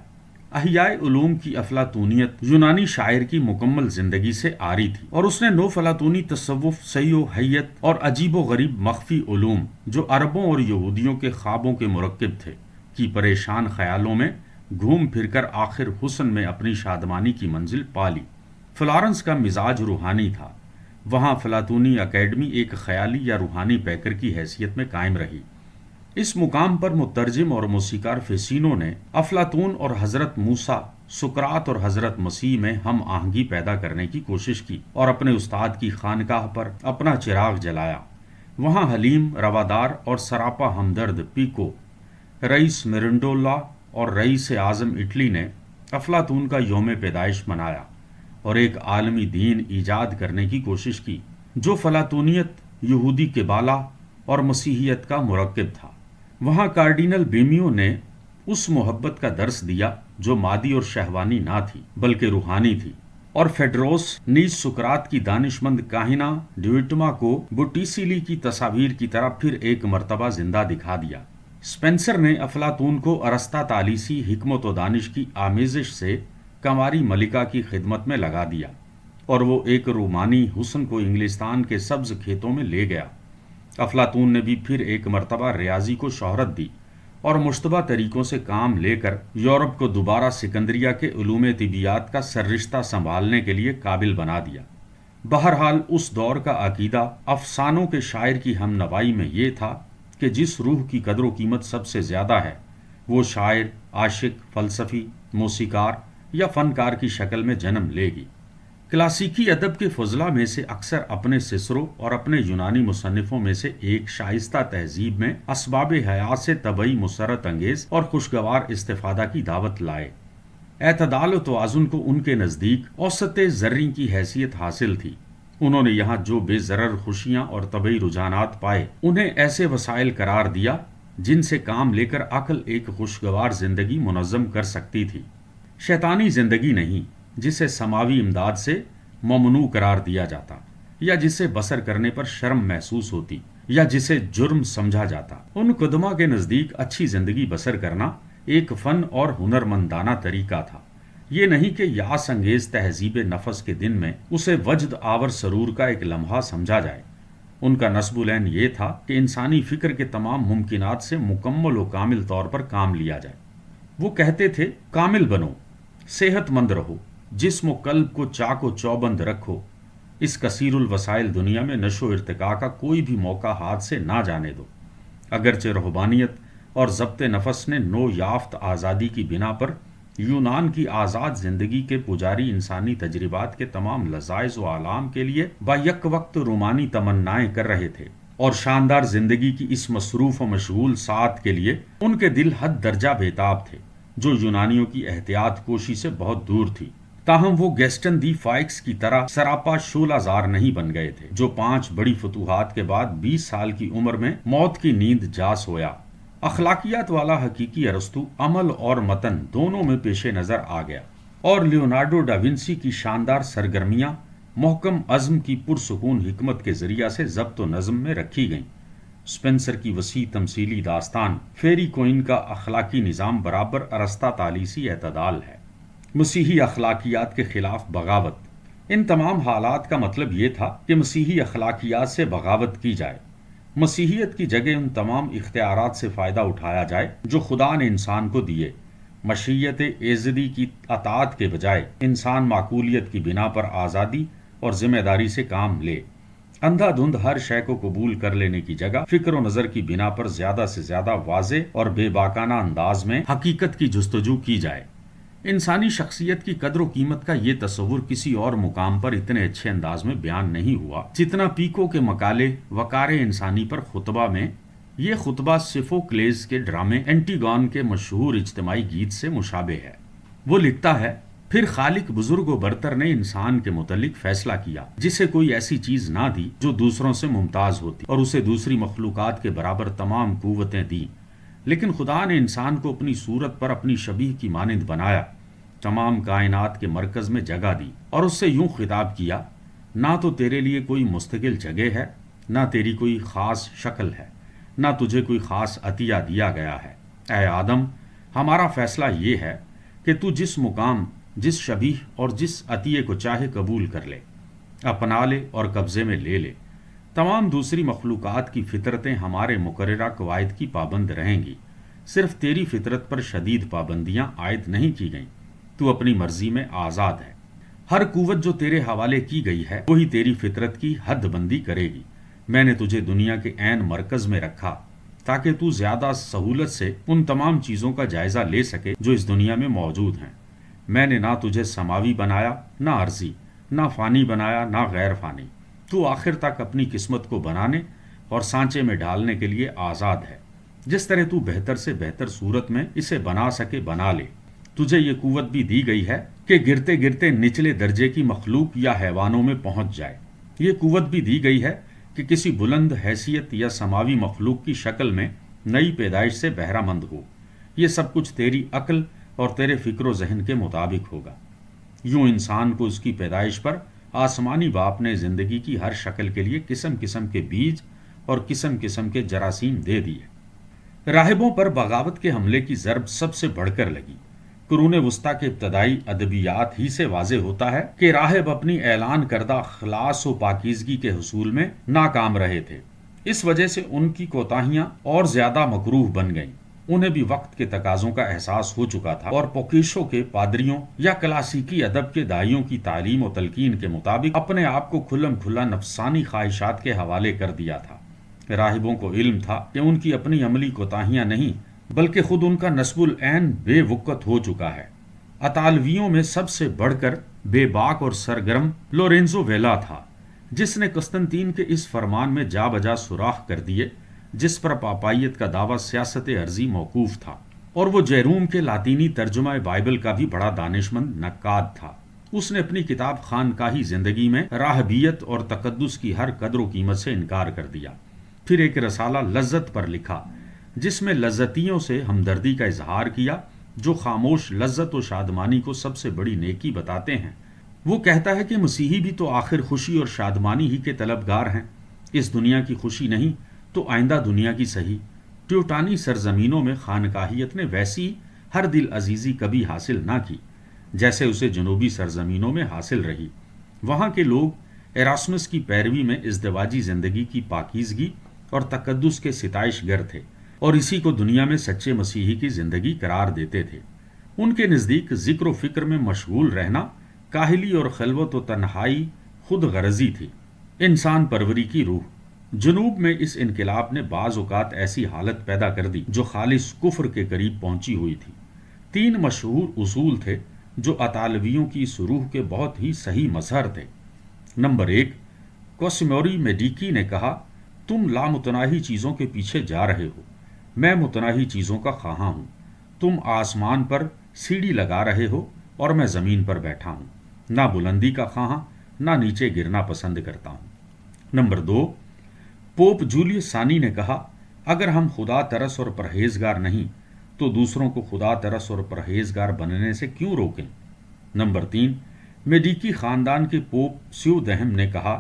احیاء علوم کی افلاطونیت یونانی شاعر کی مکمل زندگی سے آری تھی، اور اس نے نو فلاطونی تصوف، صحیح و حیت اور عجیب و غریب مخفی علوم جو عربوں اور یہودیوں کے خوابوں کے مرکب تھے کی پریشان خیالوں میں گھوم پھر کر آخر حسن میں اپنی شادمانی کی منزل پا لی۔ فلارنس کا مزاج روحانی تھا، وہاں فلاطونی اکیڈمی ایک خیالی یا روحانی پیکر کی حیثیت میں قائم رہی۔ اس مقام پر مترجم اور موسیقار فیسینو نے افلاطون اور حضرت موسیٰ، سقراط اور حضرت مسیح میں ہم آہنگی پیدا کرنے کی کوشش کی، اور اپنے استاد کی خانقاہ پر اپنا چراغ جلایا۔ وہاں حلیم، روادار اور سراپا ہمدرد پیکو، رئیس مرنڈولا اور رئیس اعظم اٹلی نے افلاطون کا یوم پیدائش منایا اور ایک عالمی دین ایجاد کرنے کی کوشش کی جو فلاطونیت، یہودی کے بالا اور مسیحیت کا مرکب تھا۔ وہاں کارڈینل بیمیو نے اس محبت کا درس دیا جو مادی اور شہوانی نہ تھی بلکہ روحانی تھی، اور فیڈروس نیز سقراط کی دانش مند کاہنہ ڈیوٹما کو بوٹیسیلی کی تصاویر کی طرح پھر ایک مرتبہ زندہ دکھا دیا۔ اسپینسر نے افلاطون کو ارسطا طالیسی حکمت و دانش کی آمیزش سے کماری ملکہ کی خدمت میں لگا دیا، اور وہ ایک رومانی حسن کو انگلستان کے سبز کھیتوں میں لے گیا۔ افلاطون نے بھی پھر ایک مرتبہ ریاضی کو شہرت دی اور مشتبہ طریقوں سے کام لے کر یورپ کو دوبارہ سکندریہ کے علوم طبیعیات کا سررشتہ سنبھالنے کے لیے قابل بنا دیا۔ بہرحال اس دور کا عقیدہ افسانوں کے شاعر کی ہم نوائی میں یہ تھا کہ جس روح کی قدر و قیمت سب سے زیادہ ہے وہ شاعر، عاشق، فلسفی، موسیقار یا فنکار کی شکل میں جنم لے گی۔ کلاسیکی ادب کے فضلاء میں سے اکثر اپنے سسرو اور اپنے یونانی مصنفوں میں سے ایک شائستہ تہذیب میں اسباب حیات سے طبعی مسرت انگیز اور خوشگوار استفادہ کی دعوت لائے۔ اعتدال و توازن کو ان کے نزدیک اوسط زرعی کی حیثیت حاصل تھی۔ انہوں نے یہاں جو بے ضرر خوشیاں اور طبعی رجحانات پائے انہیں ایسے وسائل قرار دیا جن سے کام لے کر عقل ایک خوشگوار زندگی منظم کر سکتی تھی، شیطانی زندگی نہیں جسے سماوی امداد سے ممنوع قرار دیا جاتا، یا جسے بسر کرنے پر شرم محسوس ہوتی، یا جسے جرم سمجھا جاتا۔ ان قدماء کے نزدیک اچھی زندگی بسر کرنا ایک فن اور ہنرمندانہ طریقہ تھا، یہ نہیں کہ یاس انگیز تہذیب نفس کے دن میں اسے وجد آور سرور کا ایک لمحہ سمجھا جائے۔ ان کا نصب العین یہ تھا کہ انسانی فکر کے تمام ممکنات سے مکمل و کامل طور پر کام لیا جائے۔ وہ کہتے تھے، کامل بنو، صحت مند رہو، جسم و قلب کو چاک و چوبند رکھو، اس کثیر الوسائل دنیا میں نشو و ارتقاء کا کوئی بھی موقع ہاتھ سے نہ جانے دو۔ اگرچہ رہبانیت اور ضبط نفس نے نو یافت آزادی کی بنا پر یونان کی آزاد زندگی کے پجاری انسانی تجربات کے تمام لذائذ و آلام کے لیے با یک وقت رومانی تمنائیں کر رہے تھے، اور شاندار زندگی کی اس مصروف و مشغول ساعت کے لیے ان کے دل حد درجہ بےتاب تھے، جو یونانیوں کی احتیاط کوشی سے بہت دور تھی۔ تاہم وہ گیسٹن دی فائکس کی طرح سراپا شعلہ زار نہیں بن گئے تھے، جو 5 بڑی فتوحات کے بعد 20 سال کی عمر میں موت کی نیند جا سویا۔ اخلاقیات والا حقیقی ارسطو عمل اور متن دونوں میں پیش نظر آ گیا، اور لیونارڈو ڈا ونسی کی شاندار سرگرمیاں محکم عزم کی پرسکون حکمت کے ذریعہ سے ضبط و نظم میں رکھی گئیں۔ اسپینسر کی وسیع تمثیلی داستان فیری کوئن کا اخلاقی نظام برابر ارسطا طالیسی اعتدال ہے، مسیحی اخلاقیات کے خلاف بغاوت۔ ان تمام حالات کا مطلب یہ تھا کہ مسیحی اخلاقیات سے بغاوت کی جائے، مسیحیت کی جگہ ان تمام اختیارات سے فائدہ اٹھایا جائے جو خدا نے انسان کو دیے۔ مشیت ایزدی کی اطاعت کے بجائے انسان معقولیت کی بنا پر آزادی اور ذمہ داری سے کام لے۔ اندھا دھند ہر شے کو قبول کر لینے کی جگہ فکر و نظر کی بنا پر زیادہ سے زیادہ واضح اور بے باکانہ انداز میں حقیقت کی جستجو کی جائے۔ انسانی شخصیت کی قدر و قیمت کا یہ تصور کسی اور مقام پر اتنے اچھے انداز میں بیان نہیں ہوا جتنا پیکو کے مقالے وقار انسانی پر خطبہ میں۔ یہ خطبہ سوفوکلیز کے ڈرامے اینٹیگون کے مشہور اجتماعی گیت سے مشابہ ہے۔ وہ لکھتا ہے، پھر خالق بزرگ و برتر نے انسان کے متعلق فیصلہ کیا جسے کوئی ایسی چیز نہ دی جو دوسروں سے ممتاز ہوتی، اور اسے دوسری مخلوقات کے برابر تمام قوتیں دیں، لیکن خدا نے انسان کو اپنی صورت پر اپنی شبیہ کی مانند بنایا، تمام کائنات کے مرکز میں جگہ دی، اور اس سے یوں خطاب کیا، نہ تو تیرے لیے کوئی مستقل جگہ ہے، نہ تیری کوئی خاص شکل ہے، نہ تجھے کوئی خاص عطیہ دیا گیا ہے۔ اے آدم، ہمارا فیصلہ یہ ہے کہ تو جس مقام، جس شبیہ اور جس عطیے کو چاہے قبول کر لے، اپنا لے اور قبضے میں لے لے۔ تمام دوسری مخلوقات کی فطرتیں ہمارے مقررہ قواعد کی پابند رہیں گی، صرف تیری فطرت پر شدید پابندیاں عائد نہیں کی گئیں، تو اپنی مرضی میں آزاد ہے۔ ہر قوت جو تیرے حوالے کی گئی ہے وہی تیری فطرت کی حد بندی کرے گی۔ میں نے تجھے دنیا کے عین مرکز میں رکھا تاکہ تو زیادہ سہولت سے ان تمام چیزوں کا جائزہ لے سکے جو اس دنیا میں موجود ہیں۔ میں نے نہ تجھے سماوی بنایا نہ عرضی، نہ فانی بنایا نہ غیر فانی۔ تو آخر تک اپنی قسمت کو بنانے اور سانچے میں ڈالنے کے لیے آزاد ہے۔ جس طرح تو بہتر سے بہتر صورت میں اسے بنا سکے بنا لے۔ تجھے یہ قوت بھی دی گئی ہے کہ گرتے گرتے نچلے درجے کی مخلوق یا حیوانوں میں پہنچ جائے۔ یہ قوت بھی دی گئی ہے کہ کسی بلند حیثیت یا سماوی مخلوق کی شکل میں نئی پیدائش سے بہرہ مند ہو۔ یہ سب کچھ تیری عقل اور تیرے فکر و ذہن کے مطابق ہوگا۔ یوں انسان کو اس کی پیدائش پر آسمانی باپ نے زندگی کی ہر شکل کے لیے قسم قسم کے بیج اور قسم قسم کے جراثیم دے دیے۔ راہبوں پر بغاوت کے حملے کی ضرب سب سے بڑھ کر لگی۔ قرون وسطیٰ کے ابتدائی ادبیات ہی سے واضح ہوتا ہے کہ راہب اپنی اعلان کردہ خلاص و پاکیزگی کے حصول میں ناکام رہے تھے۔ اس وجہ سے ان کی کوتاہیاں اور زیادہ مکروہ بن گئیں۔ انہیں بھی وقت کے تقاضوں کا احساس ہو چکا تھا، اور پوکیشو کے پادریوں یا کلاسیکی ادب کے دائیوں کی تعلیم و تلقین کے مطابق اپنے آپ کو کھلم کھلا نفسانی خواہشات کے حوالے کر دیا تھا۔ راہبوں کو علم تھا کہ ان کی اپنی عملی کوتاہیاں نہیں بلکہ خود ان کا نصب العین بے وقت ہو چکا ہے۔ اطالویوں میں سب سے بڑھ کر بے باک اور سرگرم لورینزو ویلا تھا، جس نے قسطنطین کے اس فرمان میں جا بجا سوراخ کر دیے جس پر پاپائیت کا دعویٰ سیاست عرضی موقوف تھا، اور وہ جیروم کے لاطینی ترجمہ بائبل کا بھی بڑا دانشمند نقاد تھا۔ اس نے اپنی کتاب خانقاہی زندگی میں راہبیت اور تقدس کی ہر قدر و قیمت سے انکار کر دیا۔ پھر ایک رسالہ لذت پر لکھا جس میں لذتیوں سے ہمدردی کا اظہار کیا جو خاموش لذت و شادمانی کو سب سے بڑی نیکی بتاتے ہیں۔ وہ کہتا ہے کہ مسیحی بھی تو آخر خوشی اور شادمانی ہی کے طلبگار ہیں، اس دنیا کی خوشی نہیں تو آئندہ دنیا کی صحیح۔ ٹیوٹانی سرزمینوں میں خانقاہیت نے ویسی ہر دل عزیزی کبھی حاصل نہ کی جیسے اسے جنوبی سرزمینوں میں حاصل رہی۔ وہاں کے لوگ ایراسمس کی پیروی میں ازدواجی زندگی کی پاکیزگی اور تقدس کے ستائش گر تھے، اور اسی کو دنیا میں سچے مسیحی کی زندگی قرار دیتے تھے۔ ان کے نزدیک ذکر و فکر میں مشغول رہنا، کاہلی اور خلوت و تنہائی خود غرضی تھی۔ انسان پروری کی روح۔ جنوب میں اس انقلاب نے بعض اوقات ایسی حالت پیدا کر دی جو خالص کفر کے قریب پہنچی ہوئی تھی۔ 3 مشہور اصول تھے جو اطالویوں کی اس روح کے بہت ہی صحیح مظہر تھے۔ نمبر 1، کوسیموری میڈیکی نے کہا، تم لامتناہی چیزوں کے پیچھے جا رہے ہو، میں متناہی چیزوں کا خواہاں ہوں۔ تم آسمان پر سیڑھی لگا رہے ہو اور میں زمین پر بیٹھا ہوں، نہ بلندی کا خواہاں نہ نیچے گرنا پسند کرتا ہوں۔ نمبر 2، پوپ جولیس ثانی نے کہا، اگر ہم خدا ترس اور پرہیزگار نہیں تو دوسروں کو خدا ترس اور پرہیزگار بننے سے کیوں روکیں؟ نمبر 3، میڈیکی خاندان کے پوپ سیو دہم نے کہا،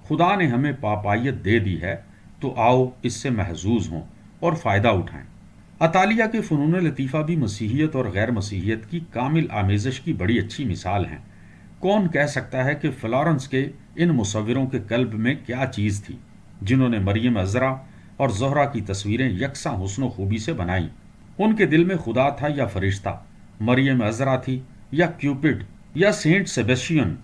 خدا نے ہمیں پاپائیت دے دی ہے تو آؤ اس سے محظوظ ہوں اور فائدہ اٹھائیں۔ اطالیہ کے فنون لطیفہ بھی مسیحیت اور غیر مسیحیت کی کامل آمیزش کی بڑی اچھی مثال ہیں۔ کون کہہ سکتا ہے کہ فلورنس کے ان مصوروں کے قلب میں کیا چیز تھی جنہوں نے مریم عذرا اور زہرا کی تصویریں یکساں حسن و خوبی سے بنائیں؟ ان کے دل میں خدا تھا یا فرشتہ، مریم عذرا تھی یا کیوپڈ یا سینٹ سیبسٹین؟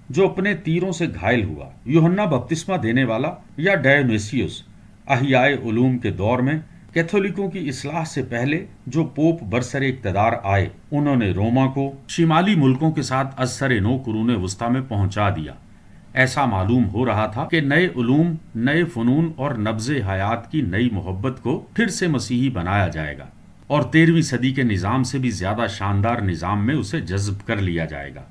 جو اپنے تیروں سے گھائل ہوا، یوحنا بپتسمہ دینے والا یا ڈائونیسیوس احیاء علوم کے دور میں کیتھولکوں کی اصلاح سے پہلے جو پوپ برسر اقتدار آئے، انہوں نے روما کو شمالی ملکوں کے ساتھ از سر نو قرون وسطی میں پہنچا دیا۔ ایسا معلوم ہو رہا تھا کہ نئے علوم، نئے فنون اور نبض حیات کی نئی محبت کو پھر سے مسیحی بنایا جائے گا، اور 13ویں صدی کے نظام سے بھی زیادہ شاندار نظام میں اسے جذب کر لیا جائے گا۔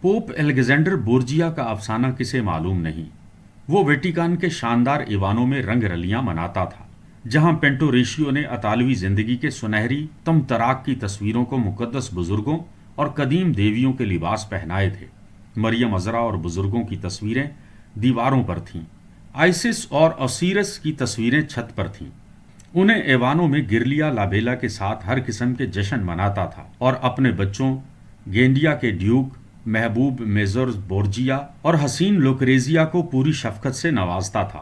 پوپ الیگزینڈر بورجیا کا افسانہ کسے معلوم نہیں؟ وہ ویٹیکان کے شاندار ایوانوں میں رنگ رلیاں مناتا تھا، جہاں پینٹوریشیو نے اطالوی زندگی کے سنہری تم تراک کی تصویروں کو مقدس بزرگوں اور قدیم دیویوں کے لباس پہنائے تھے۔ مریم عذرا اور بزرگوں کی تصویریں دیواروں پر تھیں، آئسس اور اوسیرس کی تصویریں چھت پر تھیں۔ انہیں ایوانوں میں گرلیا لابیلا کے ساتھ ہر قسم کے جشن مناتا تھا، اور اپنے بچوں گینڈیا کے ڈیوک محبوب میزور بورجیا اور حسین لوکریزیا کو پوری شفقت سے نوازتا تھا۔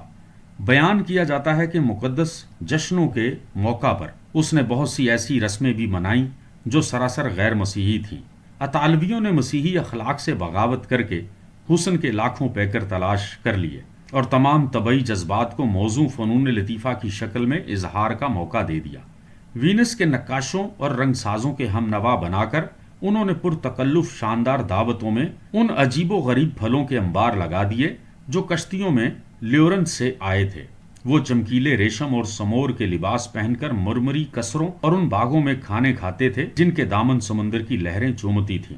بیان کیا جاتا ہے کہ مقدس جشنوں کے موقع پر اس نے بہت سی ایسی رسمیں بھی منائیں جو سراسر غیر مسیحی تھیں۔ اطالویوں نے مسیحی اخلاق سے بغاوت کر کے حسن کے لاکھوں پیکر تلاش کر لیے اور تمام طبعی جذبات کو موزوں فنون لطیفہ کی شکل میں اظہار کا موقع دے دیا۔ وینس کے نقاشوں اور رنگ سازوں کے ہم نوا بنا کر انہوں نے پرتکلف شاندار دعوتوں میں ان عجیب و غریب پھلوں کے انبار لگا دیے جو کشتیوں میں لیورنس سے آئے تھے۔ وہ چمکیلے ریشم اور سمور کے لباس پہن کر مرمری کسروں اور ان باغوں میں کھانے کھاتے تھے جن کے دامن سمندر کی لہریں چومتی تھیں۔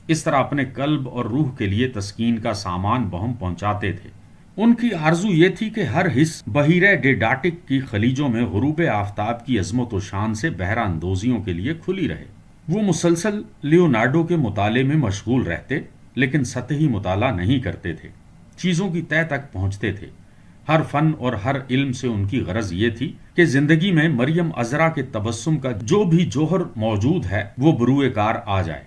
اس طرح اپنے قلب اور روح کے لیے تسکین کا سامان بہم پہنچاتے تھے۔ ان کی آرزو یہ تھی کہ ہر حص بحیرہ ڈیڈاٹک کی خلیجوں میں غروب آفتاب کی عظمت و شان سے بہرہ اندوزیوں کے لیے کھلی رہے۔ وہ مسلسل لیونارڈو کے مطالعے میں مشغول رہتے، لیکن سطحی مطالعہ نہیں کرتے تھے، چیزوں کی تہہ تک پہنچتے تھے۔ ہر فن اور ہر علم سے ان کی غرض یہ تھی کہ زندگی میں مریم عذرا کے تبسم کا جو بھی جوہر موجود ہے وہ بروئے کار آ جائے۔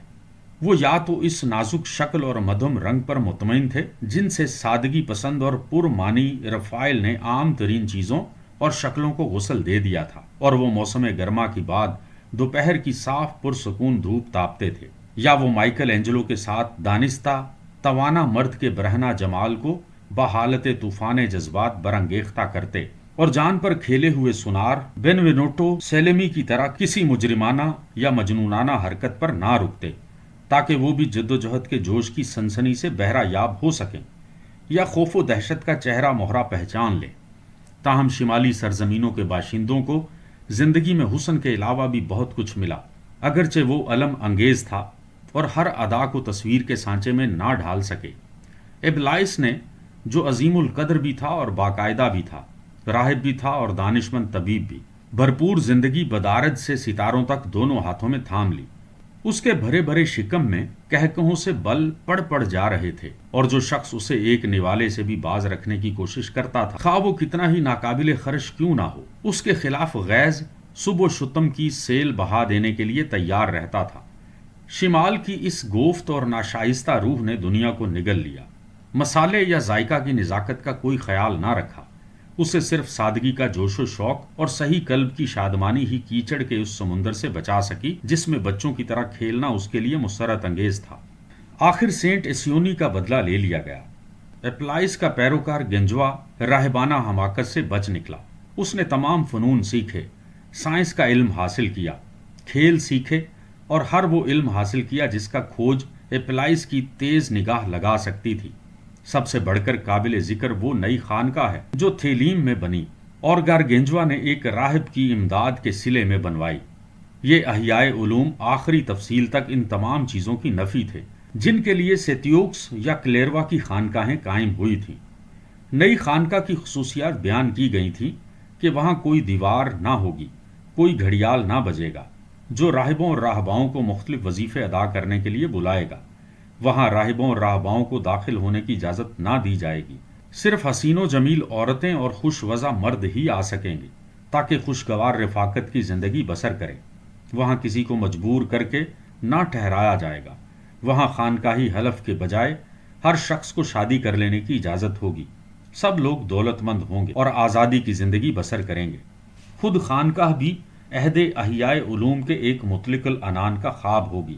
وہ یا تو اس نازک شکل اور مدھم رنگ پر مطمئن تھے جن سے سادگی پسند اور پرمعنی رفائل نے عام ترین چیزوں اور شکلوں کو غسل دے دیا تھا، اور وہ موسم گرما کے بعد دوپہر کی صاف پرسکون دھوپ تاپتے تھے، یا وہ مائیکل اینجلو کے ساتھ دانستہ توانا مرد کے برہنہ جمال کو بحالت طوفان جذبات برانگیختہ کرتے، اور جان پر کھیلے ہوئے سنار بینوینوٹو سیلیمی کی طرح کسی مجرمانہ یا مجنونانہ حرکت پر نہ رکتے تاکہ وہ بھی جد و جہد کے جوش کی سنسنی سے بہرہ یاب ہو سکیں یا خوف و دہشت کا چہرہ مہرہ پہچان لیں۔ تاہم شمالی سرزمینوں کے باشندوں کو زندگی میں حسن کے علاوہ بھی بہت کچھ ملا، اگرچہ وہ علم انگیز تھا اور ہر ادا کو تصویر کے سانچے میں نہ ڈھال سکے۔ ابلائس نے، جو عظیم القدر بھی تھا اور باقاعدہ بھی تھا، راہب بھی تھا اور دانشمند طبیب بھی، بھرپور زندگی بدارد سے ستاروں تک دونوں ہاتھوں میں تھام لی۔ اس کے بھرے بھرے شکم میں کہکہوں سے بل پڑ جا رہے تھے، اور جو شخص اسے ایک نوالے سے بھی باز رکھنے کی کوشش کرتا تھا، خواہ وہ کتنا ہی ناقابل خرش کیوں نہ ہو، اس کے خلاف غیظ صبح و شتم کی سیل بہا دینے کے لیے تیار رہتا تھا۔ شمال کی اس گوفت اور ناشائستہ روح نے دنیا کو نگل لیا، مسالے یا ذائقہ کی نزاکت کا کوئی خیال نہ رکھا، اسے صرف سادگی کا جوش و شوق اور صحیح قلب کی شادمانی ہی کیچڑ کے اس سمندر سے بچا سکی جس میں بچوں کی طرح کھیلنا اس کے لیے مسرت انگیز تھا۔ آخر سینٹ اسیونی کا بدلہ لے لیا گیا۔ اپلائس کا پیروکار گنجوا راہبانہ حماقت سے بچ نکلا۔ اس نے تمام فنون سیکھے، سائنس کا علم حاصل کیا، کھیل سیکھے، اور ہر وہ علم حاصل کیا جس کا کھوج اپلائس کی تیز نگاہ لگا سکتی تھی۔ سب سے بڑھ کر قابل ذکر وہ نئی خانقاہ ہے جو تھیلیم میں بنی اور گارگینجوا نے ایک راہب کی امداد کے صلے میں بنوائی۔ یہ احیاء علوم آخری تفصیل تک ان تمام چیزوں کی نفی تھے جن کے لیے سیتیوکس یا کلیروا کی خانقاہیں قائم ہوئی تھیں۔ نئی خانقاہ کی خصوصیات بیان کی گئی تھیں کہ وہاں کوئی دیوار نہ ہوگی، کوئی گھڑیال نہ بجے گا جو راہبوں اور راہباؤں کو مختلف وظیفے ادا کرنے کے لیے بلائے گا۔ وہاں راہبوں اور راہباؤں کو داخل ہونے کی اجازت نہ دی جائے گی، صرف حسین و جمیل عورتیں اور خوش وضع مرد ہی آ سکیں گے تاکہ خوشگوار رفاقت کی زندگی بسر کریں۔ وہاں کسی کو مجبور کر کے نہ ٹھہرایا جائے گا۔ وہاں خانقاہی حلف کے بجائے ہر شخص کو شادی کر لینے کی اجازت ہوگی۔ سب لوگ دولت مند ہوں گے اور آزادی کی زندگی بسر کریں گے۔ خود خانقاہ بھی عہد احیاء علوم کے ایک مطلق العنان کا خواب ہوگی۔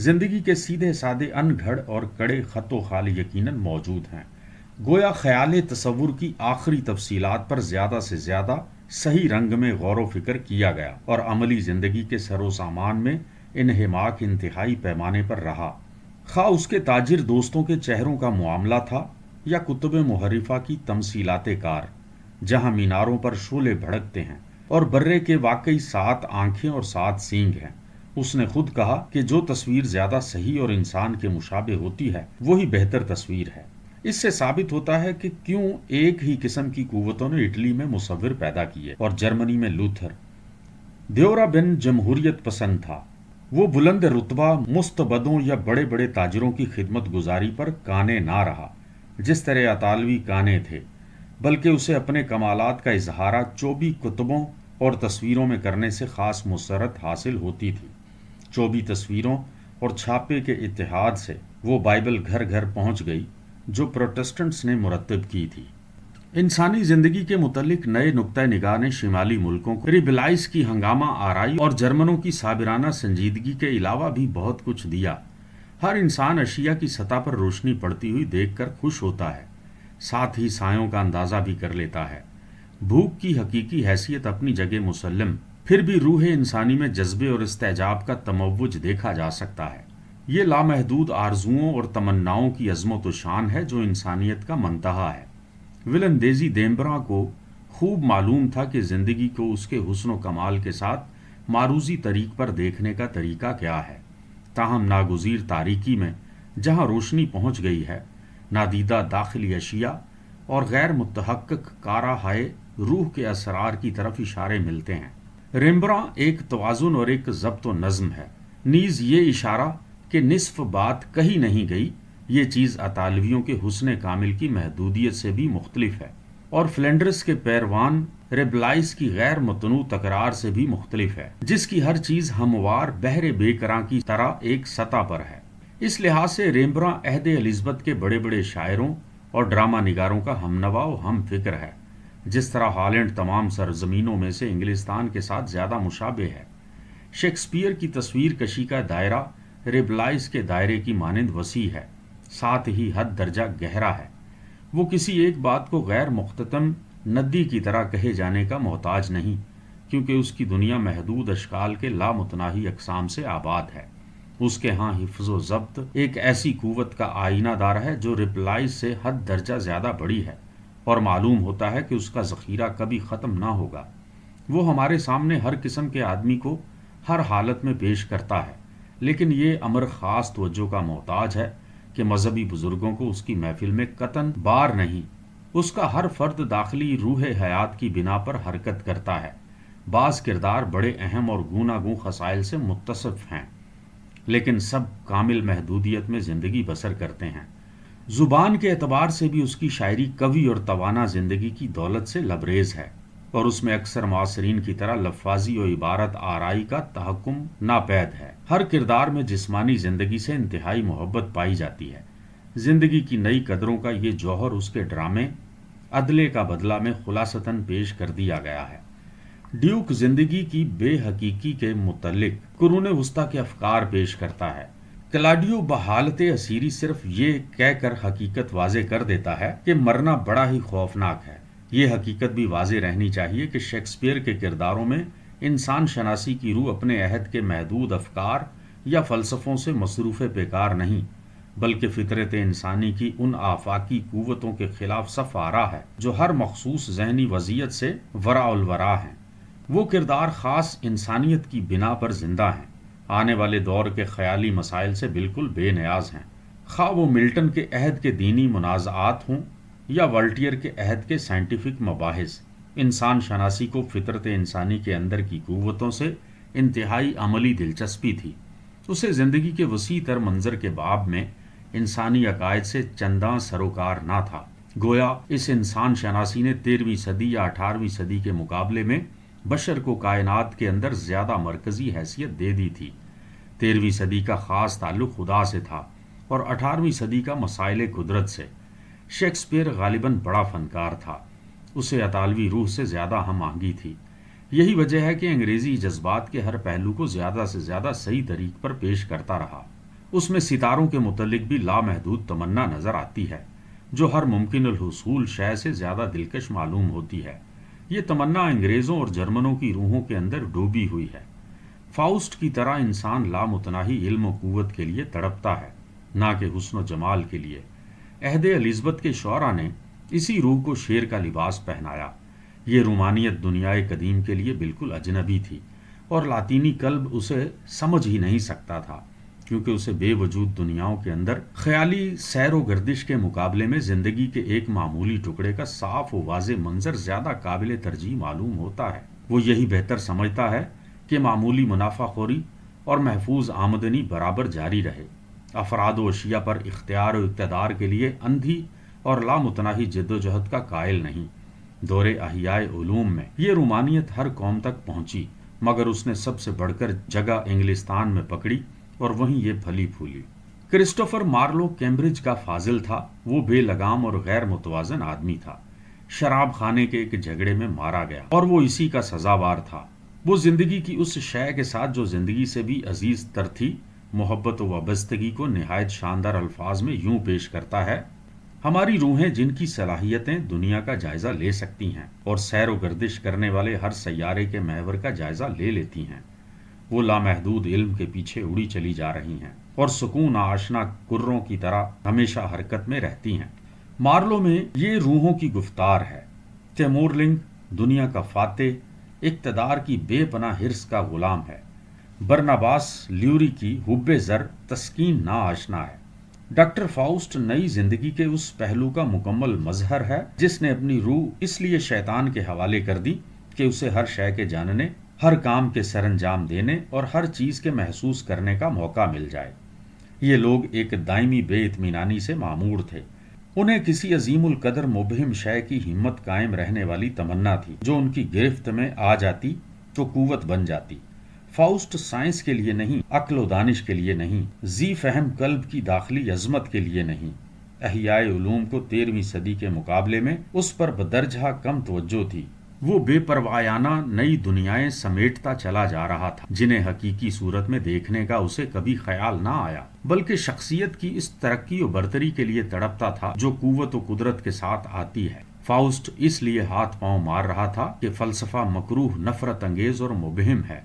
زندگی کے سیدھے سادے ان گھڑ اور کڑے خط و خال یقیناً موجود ہیں، گویا خیال تصور کی آخری تفصیلات پر زیادہ سے زیادہ صحیح رنگ میں غور و فکر کیا گیا اور عملی زندگی کے سر و سامان میں انہماک انتہائی پیمانے پر رہا، خواہ اس کے تاجر دوستوں کے چہروں کا معاملہ تھا یا کتب محرفہ کی تمثیلات کار، جہاں میناروں پر شعلے بھڑکتے ہیں اور برے کے واقعی 7 آنکھیں اور 7 سینگ ہیں۔ اس نے خود کہا کہ جو تصویر زیادہ صحیح اور انسان کے مشابہ ہوتی ہے وہی بہتر تصویر ہے۔ اس سے ثابت ہوتا ہے کہ کیوں ایک ہی قسم کی قوتوں نے اٹلی میں مصور پیدا کیے اور جرمنی میں لوتھر۔ دیورا بن جمہوریت پسند تھا، وہ بلند رتبہ مستبدوں یا بڑے بڑے تاجروں کی خدمت گزاری پر کانے نہ رہا جس طرح اطالوی کانے تھے، بلکہ اسے اپنے کمالات کا اظہارہ چوبی کتبوں اور تصویروں میں کرنے سے خاص مسرت حاصل ہوتی تھی۔ چوبی تصویروں اور چھاپے کے اتحاد سے وہ بائبل گھر گھر پہنچ گئی جو پروٹسٹنٹس نے مرتب کی تھی۔ انسانی زندگی کے متعلق نئے نقطہ نگاہ نے شمالی ملکوں کو ریبلائز کی ہنگامہ آرائی اور جرمنوں کی صابرانہ سنجیدگی کے علاوہ بھی بہت کچھ دیا۔ ہر انسان اشیاء کی سطح پر روشنی پڑتی ہوئی دیکھ کر خوش ہوتا ہے، ساتھ ہی سایوں کا اندازہ بھی کر لیتا ہے۔ بھوک کی حقیقی حیثیت اپنی جگہ مسلم، پھر بھی روح انسانی میں جذبے اور استعجاب کا تموج دیکھا جا سکتا ہے۔ یہ لامحدود آرزوؤں اور تمناؤں کی عظمت و شان ہے جو انسانیت کا منتہا ہے۔ ولندیزی دیمبرا کو خوب معلوم تھا کہ زندگی کو اس کے حسن و کمال کے ساتھ معروضی طریق پر دیکھنے کا طریقہ کیا ہے، تاہم ناگزیر تاریکی میں جہاں روشنی پہنچ گئی ہے، نادیدہ داخلی اشیاء اور غیر متحقق کارہائے روح کے اسرار کی طرف اشارے ملتے ہیں۔ ریمبراں ایک توازن اور ایک ضبط و نظم ہے، نیز یہ اشارہ کہ نصف بات کہی نہیں گئی، یہ چیز اطالویوں کے حسن کامل کی محدودیت سے بھی مختلف ہے اور فلینڈرس کے پیروان ریبلائز کی غیر متنوع تکرار سے بھی مختلف ہے، جس کی ہر چیز ہموار بحر بے کراں کی طرح ایک سطح پر ہے۔ اس لحاظ سے ریمبراں عہد الزبتھ کے بڑے بڑے شاعروں اور ڈرامہ نگاروں کا ہمنوا و ہم فکر ہے، جس طرح ہالینڈ تمام سرزمینوں میں سے انگلستان کے ساتھ زیادہ مشابہ ہے۔ شیکسپیئر کی تصویر کشی کا دائرہ ریبلائز کے دائرے کی مانند وسیع ہے، ساتھ ہی حد درجہ گہرا ہے۔ وہ کسی ایک بات کو غیر مختتم ندی کی طرح کہے جانے کا محتاج نہیں، کیونکہ اس کی دنیا محدود اشکال کے لامتناہی اقسام سے آباد ہے۔ اس کے ہاں حفظ و ضبط ایک ایسی قوت کا آئینہ دار ہے جو ریپلائز سے حد درجہ زیادہ بڑی ہے، اور معلوم ہوتا ہے کہ اس کا ذخیرہ کبھی ختم نہ ہوگا۔ وہ ہمارے سامنے ہر قسم کے آدمی کو ہر حالت میں پیش کرتا ہے، لیکن یہ امر خاص توجہ کا محتاج ہے کہ مذہبی بزرگوں کو اس کی محفل میں قطعاً بار نہیں۔ اس کا ہر فرد داخلی روح حیات کی بنا پر حرکت کرتا ہے۔ بعض کردار بڑے اہم اور گوناگوں خصائل سے متصف ہیں، لیکن سب کامل محدودیت میں زندگی بسر کرتے ہیں۔ زبان کے اعتبار سے بھی اس کی شاعری قوی اور توانا زندگی کی دولت سے لبریز ہے، اور اس میں اکثر معاصرین کی طرح لفاظی و عبارت آرائی کا تحکم ناپید ہے۔ ہر کردار میں جسمانی زندگی سے انتہائی محبت پائی جاتی ہے۔ زندگی کی نئی قدروں کا یہ جوہر اس کے ڈرامے عدلے کا بدلہ میں خلاصتاً پیش کر دیا گیا ہے۔ ڈیوک زندگی کی بے حقیقی کے متعلق قرون وسطیٰ کے افکار پیش کرتا ہے۔ کلاڈیو بحالت اسیری صرف یہ کہہ کر حقیقت واضح کر دیتا ہے کہ مرنا بڑا ہی خوفناک ہے۔ یہ حقیقت بھی واضح رہنی چاہیے کہ شیکسپیئر کے کرداروں میں انسان شناسی کی روح اپنے عہد کے محدود افکار یا فلسفوں سے مصروف پیکار نہیں، بلکہ فطرت انسانی کی ان آفاقی قوتوں کے خلاف صف آرا ہے جو ہر مخصوص ذہنی وضعیت سے وراء الورا ہیں۔ وہ کردار خاص انسانیت کی بنا پر زندہ ہیں، آنے والے دور کے خیالی مسائل سے بالکل بے نیاز ہیں، خواہ وہ ملٹن کے عہد کے دینی منازعات ہوں یا والٹیئر کے عہد کے سائنٹیفک مباحث۔ انسان شناسی کو فطرت انسانی کے اندر کی قوتوں سے انتہائی عملی دلچسپی تھی۔ اسے زندگی کے وسیع تر منظر کے باب میں انسانی عقائد سے چنداں سروکار نہ تھا۔ گویا اس انسان شناسی نے 13ویں صدی یا 18ویں صدی کے مقابلے میں بشر کو کائنات کے اندر زیادہ مرکزی حیثیت دے دی تھی۔ 13ویں صدی کا خاص تعلق خدا سے تھا اور 18ویں صدی کا مسائل قدرت سے۔ شیکسپیئر غالباً بڑا فنکار تھا، اسے اطالوی روح سے زیادہ ہم آہنگی تھی۔ یہی وجہ ہے کہ انگریزی جذبات کے ہر پہلو کو زیادہ سے زیادہ صحیح طریق پر پیش کرتا رہا۔ اس میں ستاروں کے متعلق بھی لامحدود تمنا نظر آتی ہے جو ہر ممکن الحصول شے سے زیادہ دلکش معلوم ہوتی ہے۔ یہ تمنا انگریزوں اور جرمنوں کی روحوں کے اندر ڈوبی ہوئی ہے۔ فاؤسٹ کی طرح انسان لامتناہی علم و قوت کے لیے تڑپتا ہے، نہ کہ حسن و جمال کے لیے۔ عہد الزبتھ کے شعراء نے اسی روح کو شیر کا لباس پہنایا۔ یہ رومانیت دنیائے قدیم کے لیے بالکل اجنبی تھی اور لاطینی قلب اسے سمجھ ہی نہیں سکتا تھا، کیونکہ اسے بے وجود دنیاؤں کے اندر خیالی سیر و گردش کے مقابلے میں زندگی کے ایک معمولی ٹکڑے کا صاف و واضح منظر زیادہ قابل ترجیح معلوم ہوتا ہے۔ وہ یہی بہتر سمجھتا ہے کہ معمولی منافع خوری اور محفوظ آمدنی برابر جاری رہے۔ افراد و اشیاء پر اختیار و اقتدار کے لیے اندھی اور لامتناہی جد و جہد کا قائل نہیں۔ دور احیاء علوم میں یہ رومانیت ہر قوم تک پہنچی، مگر اس نے سب سے بڑھ کر جگہ انگلستان میں پکڑی اور وہیں یہ پھلی پھولی۔ کرسٹوفر مارلو کیمبرج کا فاضل تھا۔ وہ بے لگام اور غیر متوازن آدمی تھا۔ شراب خانے کے ایک جھگڑے میں مارا گیا اور وہ اسی کا سزاوار تھا۔ وہ زندگی کی اس شے کے ساتھ جو زندگی سے بھی عزیز تر تھی، محبت و وابستگی کو نہایت شاندار الفاظ میں یوں پیش کرتا ہے: ہماری روحیں جن کی صلاحیتیں دنیا کا جائزہ لے سکتی ہیں اور سیر و گردش کرنے والے ہر سیارے کے محور کا جائزہ لے لیتی ہیں، وہ لامحدود علم کے پیچھے اڑی چلی جا رہی ہیں اور سکون آشنا کروں کی طرح ہمیشہ حرکت میں رہتی ہیں۔ مارلو میں یہ روحوں کی گفتار ہے۔ تیمورلنگ دنیا کا فاتح، اقتدار کی بے پناہ حرص کا غلام ہے۔ برناباس لیوری کی حب زر تسکین نا آشنا ہے۔ ڈاکٹر فاؤسٹ نئی زندگی کے اس پہلو کا مکمل مظہر ہے جس نے اپنی روح اس لیے شیطان کے حوالے کر دی کہ اسے ہر شے کے جاننے، ہر کام کے سر انجام دینے اور ہر چیز کے محسوس کرنے کا موقع مل جائے۔ یہ لوگ ایک دائمی بے اطمینانی سے معمور تھے۔ انہیں کسی عظیم القدر مبہم شے کی ہمت قائم رہنے والی تمنا تھی، جو ان کی گرفت میں آ جاتی تو قوت بن جاتی۔ فاؤسٹ سائنس کے لیے نہیں، عقل و دانش کے لیے نہیں، ذی فہم قلب کی داخلی عظمت کے لیے نہیں۔ احیاء علوم کو 13ویں صدی کے مقابلے میں اس پر بدرجہ کم توجہ تھی۔ وہ بے پروایانہ نئی دنیائیں سمیٹتا چلا جا رہا تھا جنہیں حقیقی صورت میں دیکھنے کا اسے کبھی خیال نہ آیا، بلکہ شخصیت کی اس ترقی و برتری کے لیے تڑپتا تھا جو قوت و قدرت کے ساتھ آتی ہے۔ فاؤسٹ اس لیے ہاتھ پاؤں مار رہا تھا کہ فلسفہ مکروہ، نفرت انگیز اور مبہم ہے۔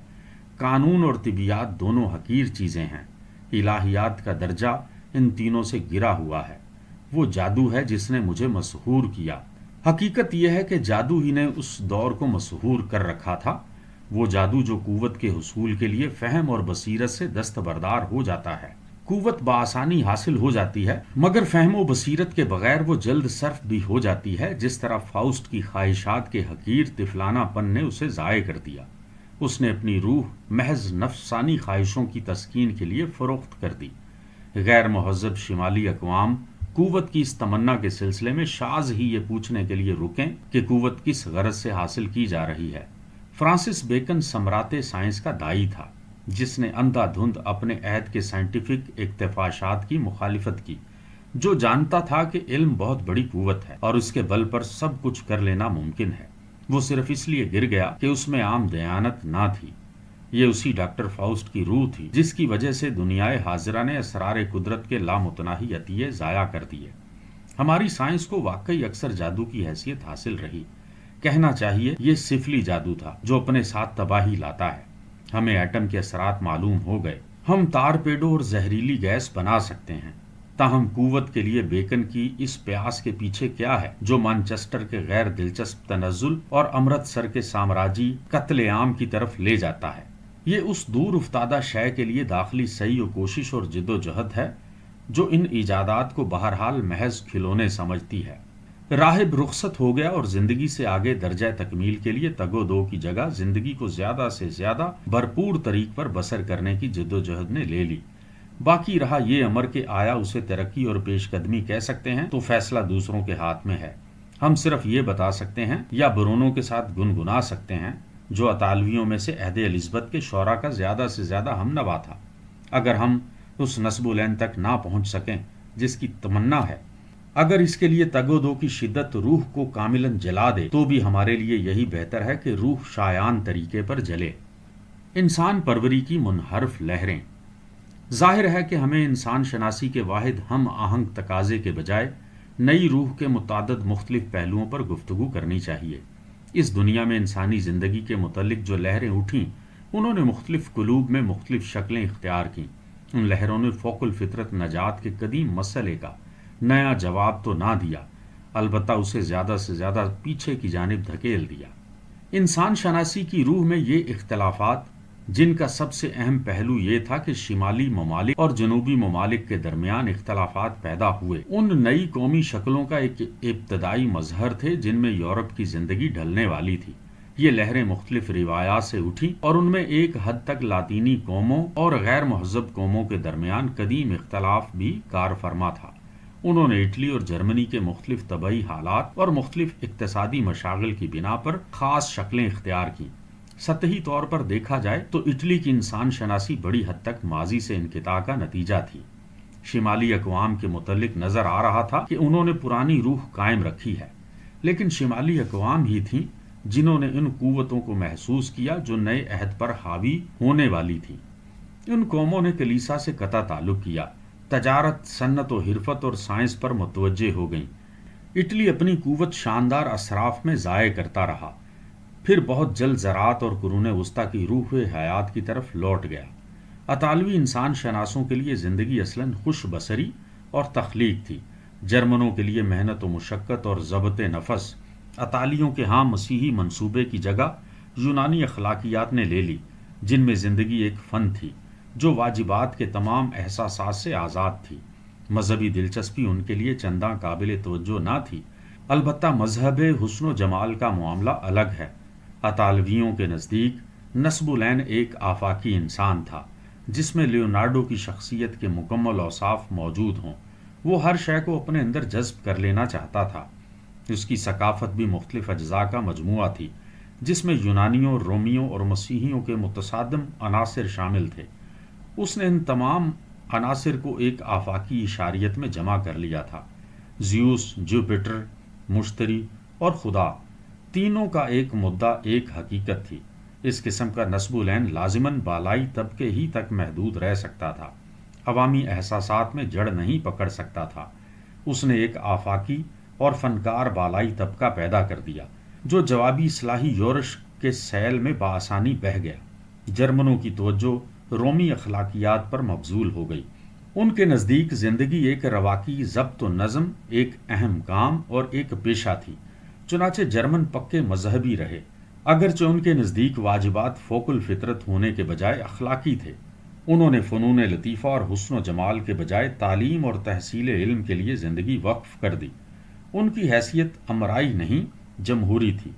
قانون اور طبیعیات دونوں حقیر چیزیں ہیں۔ الہیات کا درجہ ان تینوں سے گرا ہوا ہے۔ وہ جادو ہے جس نے مجھے مسحور کیا۔ حقیقت یہ ہے کہ جادو ہی نے اس دور کو مسحور کر رکھا تھا۔ وہ جادو جو قوت کے حصول کے لیے فہم اور بصیرت سے دستبردار ہو جاتا ہے۔ قوت بآسانی حاصل ہو جاتی ہے، مگر فہم و بصیرت کے بغیر وہ جلد صرف بھی ہو جاتی ہے، جس طرح فاؤسٹ کی خواہشات کے حقیر طفلانہ پن نے اسے ضائع کر دیا۔ اس نے اپنی روح محض نفسانی خواہشوں کی تسکین کے لیے فروخت کر دی۔ غیر مہذب شمالی اقوام قوت کی اس تمنا کے سلسلے میں شاذ ہی یہ پوچھنے کے لیے رکیں کہ قوت کس غرض سے حاصل کی جا رہی ہے۔ فرانسس بیکن سمراٹ سائنس کا داعی تھا، جس نے اندھا دھند اپنے عہد کے سائنٹیفک اکتشافات کی مخالفت کی، جو جانتا تھا کہ علم بہت بڑی قوت ہے اور اس کے بل پر سب کچھ کر لینا ممکن ہے۔ وہ صرف اس لیے گر گیا کہ اس میں عام دیانت نہ تھی۔ یہ اسی ڈاکٹر فاؤسٹ کی روح تھی جس کی وجہ سے دنیائے حاضرہ نے اسرار قدرت کے لامتناہی عطیے ضائع کر دیے۔ ہماری سائنس کو واقعی اکثر جادو کی حیثیت حاصل رہی۔ کہنا چاہیے یہ سفلی جادو تھا جو اپنے ساتھ تباہی لاتا ہے۔ ہمیں ایٹم کے اثرات معلوم ہو گئے، ہم تارپیڈو اور زہریلی گیس بنا سکتے ہیں۔ تاہم قوت کے لیے بیکن کی اس پیاس کے پیچھے کیا ہے جو مانچسٹر کے غیر دلچسپ تنزل اور امرتسر کے سامراجی قتل عام کی طرف لے جاتا ہے؟ یہ اس دور افتادہ شے کے لیے داخلی سعی و کوشش اور جد و جہد ہے جو ان ایجادات کو بہرحال محض کھلونے سمجھتی ہے۔ راہب رخصت ہو گیا اور زندگی سے آگے درجہ تکمیل کے لیے تگ و دو کی جگہ زندگی کو زیادہ سے زیادہ بھرپور طریق پر بسر کرنے کی جد و جہد نے لے لی۔ باقی رہا یہ امر کہ آیا اسے ترقی اور پیش قدمی کہہ سکتے ہیں تو فیصلہ دوسروں کے ہاتھ میں ہے۔ ہم صرف یہ بتا سکتے ہیں یا برونوں کے ساتھ گنگنا سکتے ہیں جو اطالویوں میں سے عہد الزبتھ کے شعراء کا زیادہ سے زیادہ ہم نوا تھا۔ اگر ہم اس نسب العین تک نہ پہنچ سکیں جس کی تمنا ہے، اگر اس کے لیے تگ و دو کی شدت روح کو کاملاً جلا دے، تو بھی ہمارے لیے یہی بہتر ہے کہ روح شایان طریقے پر جلے۔ انسان پروری کی منحرف لہریں۔ ظاہر ہے کہ ہمیں انسان شناسی کے واحد ہم آہنگ تقاضے کے بجائے نئی روح کے متعدد مختلف پہلوؤں پر گفتگو کرنی چاہیے۔ اس دنیا میں انسانی زندگی کے متعلق جو لہریں اٹھیں، انہوں نے مختلف قلوب میں مختلف شکلیں اختیار کیں۔ ان لہروں نے فوق الفطرت نجات کے قدیم مسئلے کا نیا جواب تو نہ دیا، البتہ اسے زیادہ سے زیادہ پیچھے کی جانب دھکیل دیا۔ انسان شناسی کی روح میں یہ اختلافات، جن کا سب سے اہم پہلو یہ تھا کہ شمالی ممالک اور جنوبی ممالک کے درمیان اختلافات پیدا ہوئے، ان نئی قومی شکلوں کا ایک ابتدائی مظہر تھے جن میں یورپ کی زندگی ڈھلنے والی تھی۔ یہ لہریں مختلف روایات سے اٹھیں اور ان میں ایک حد تک لاطینی قوموں اور غیر مہذب قوموں کے درمیان قدیم اختلاف بھی کار فرما تھا۔ انہوں نے اٹلی اور جرمنی کے مختلف طبعی حالات اور مختلف اقتصادی مشاغل کی بنا پر خاص شکلیں اختیار کیں۔ سطحی طور پر دیکھا جائے تو اٹلی کی انسان شناسی بڑی حد تک ماضی سے انقطاع کا نتیجہ تھی۔ شمالی اقوام کے متعلق نظر آ رہا تھا کہ انہوں نے پرانی روح قائم رکھی ہے، لیکن شمالی اقوام ہی تھیں جنہوں نے ان قوتوں کو محسوس کیا جو نئے عہد پر حاوی ہونے والی تھی۔ ان قوموں نے کلیسا سے قطع تعلق کیا، تجارت، صنعت و حرفت اور سائنس پر متوجہ ہو گئیں۔ اٹلی اپنی قوت شاندار اسراف میں ضائع کرتا رہا، پھر بہت جلد زراعت اور قرون وسطیٰ کی روح حیات کی طرف لوٹ گیا۔ اطالوی انسان شناسوں کے لیے زندگی اصلاً خوش بصری اور تخلیق تھی۔ جرمنوں کے لیے محنت و مشقت اور ضبط نفس، اطالیوں کے ہاں مسیحی منصوبے کی جگہ یونانی اخلاقیات نے لے لی، جن میں زندگی ایک فن تھی جو واجبات کے تمام احساسات سے آزاد تھی۔ مذہبی دلچسپی ان کے لیے چنداں قابل توجہ نہ تھی، البتہ مذہب حسن و جمال کا معاملہ الگ ہے۔ اطالویوں کے نزدیک نصب العین ایک آفاقی انسان تھا جس میں لیونارڈو کی شخصیت کے مکمل اوصاف موجود ہوں۔ وہ ہر شے کو اپنے اندر جذب کر لینا چاہتا تھا۔ اس کی ثقافت بھی مختلف اجزاء کا مجموعہ تھی جس میں یونانیوں، رومیوں اور مسیحیوں کے متصادم عناصر شامل تھے۔ اس نے ان تمام عناصر کو ایک آفاقی اشاریت میں جمع کر لیا تھا۔ زیوس، جوپیٹر، مشتری اور خدا، تینوں کا ایک مدعا، ایک حقیقت تھی۔ اس قسم کا نصب العین لازماً بالائی طبقے ہی تک محدود رہ سکتا تھا، عوامی احساسات میں جڑ نہیں پکڑ سکتا تھا۔ اس نے ایک آفاقی اور فنکار بالائی طبقہ پیدا کر دیا جو جوابی اصلاحی یورش کے سیل میں بآسانی بہہ گیا۔ جرمنوں کی توجہ رومی اخلاقیات پر مبذول ہو گئی۔ ان کے نزدیک زندگی ایک رواقی ضبط و نظم، ایک اہم کام اور ایک پیشہ تھی۔ چنانچہ جرمن پکے مذہبی رہے، اگرچہ ان کے نزدیک واجبات فوق الفطرت ہونے کے بجائے اخلاقی تھے۔ انہوں نے فنون لطیفہ اور حسن و جمال کے بجائے تعلیم اور تحصیل علم کے لیے زندگی وقف کر دی۔ ان کی حیثیت امرائی نہیں، جمہوری تھی،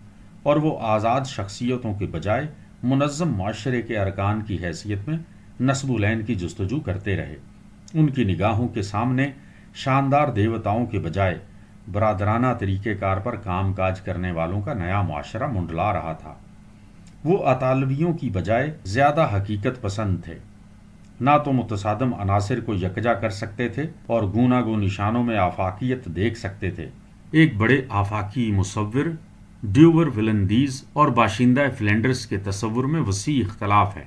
اور وہ آزاد شخصیتوں کے بجائے منظم معاشرے کے ارکان کی حیثیت میں نصب العین کی جستجو کرتے رہے۔ ان کی نگاہوں کے سامنے شاندار دیوتاؤں کے بجائے برادرانہ طریقہ کار پر کام کاج کرنے والوں کا نیا معاشرہ منڈلا رہا تھا۔ وہ اطالویوں کی بجائے زیادہ حقیقت پسند تھے، نہ تو متصادم عناصر کو یکجا کر سکتے تھے اور گوناگو نشانوں میں آفاقیت دیکھ سکتے تھے۔ ایک بڑے آفاقی مصور ڈیوور ولندیز اور باشندہ فلینڈرز کے تصور میں وسیع اختلاف ہے۔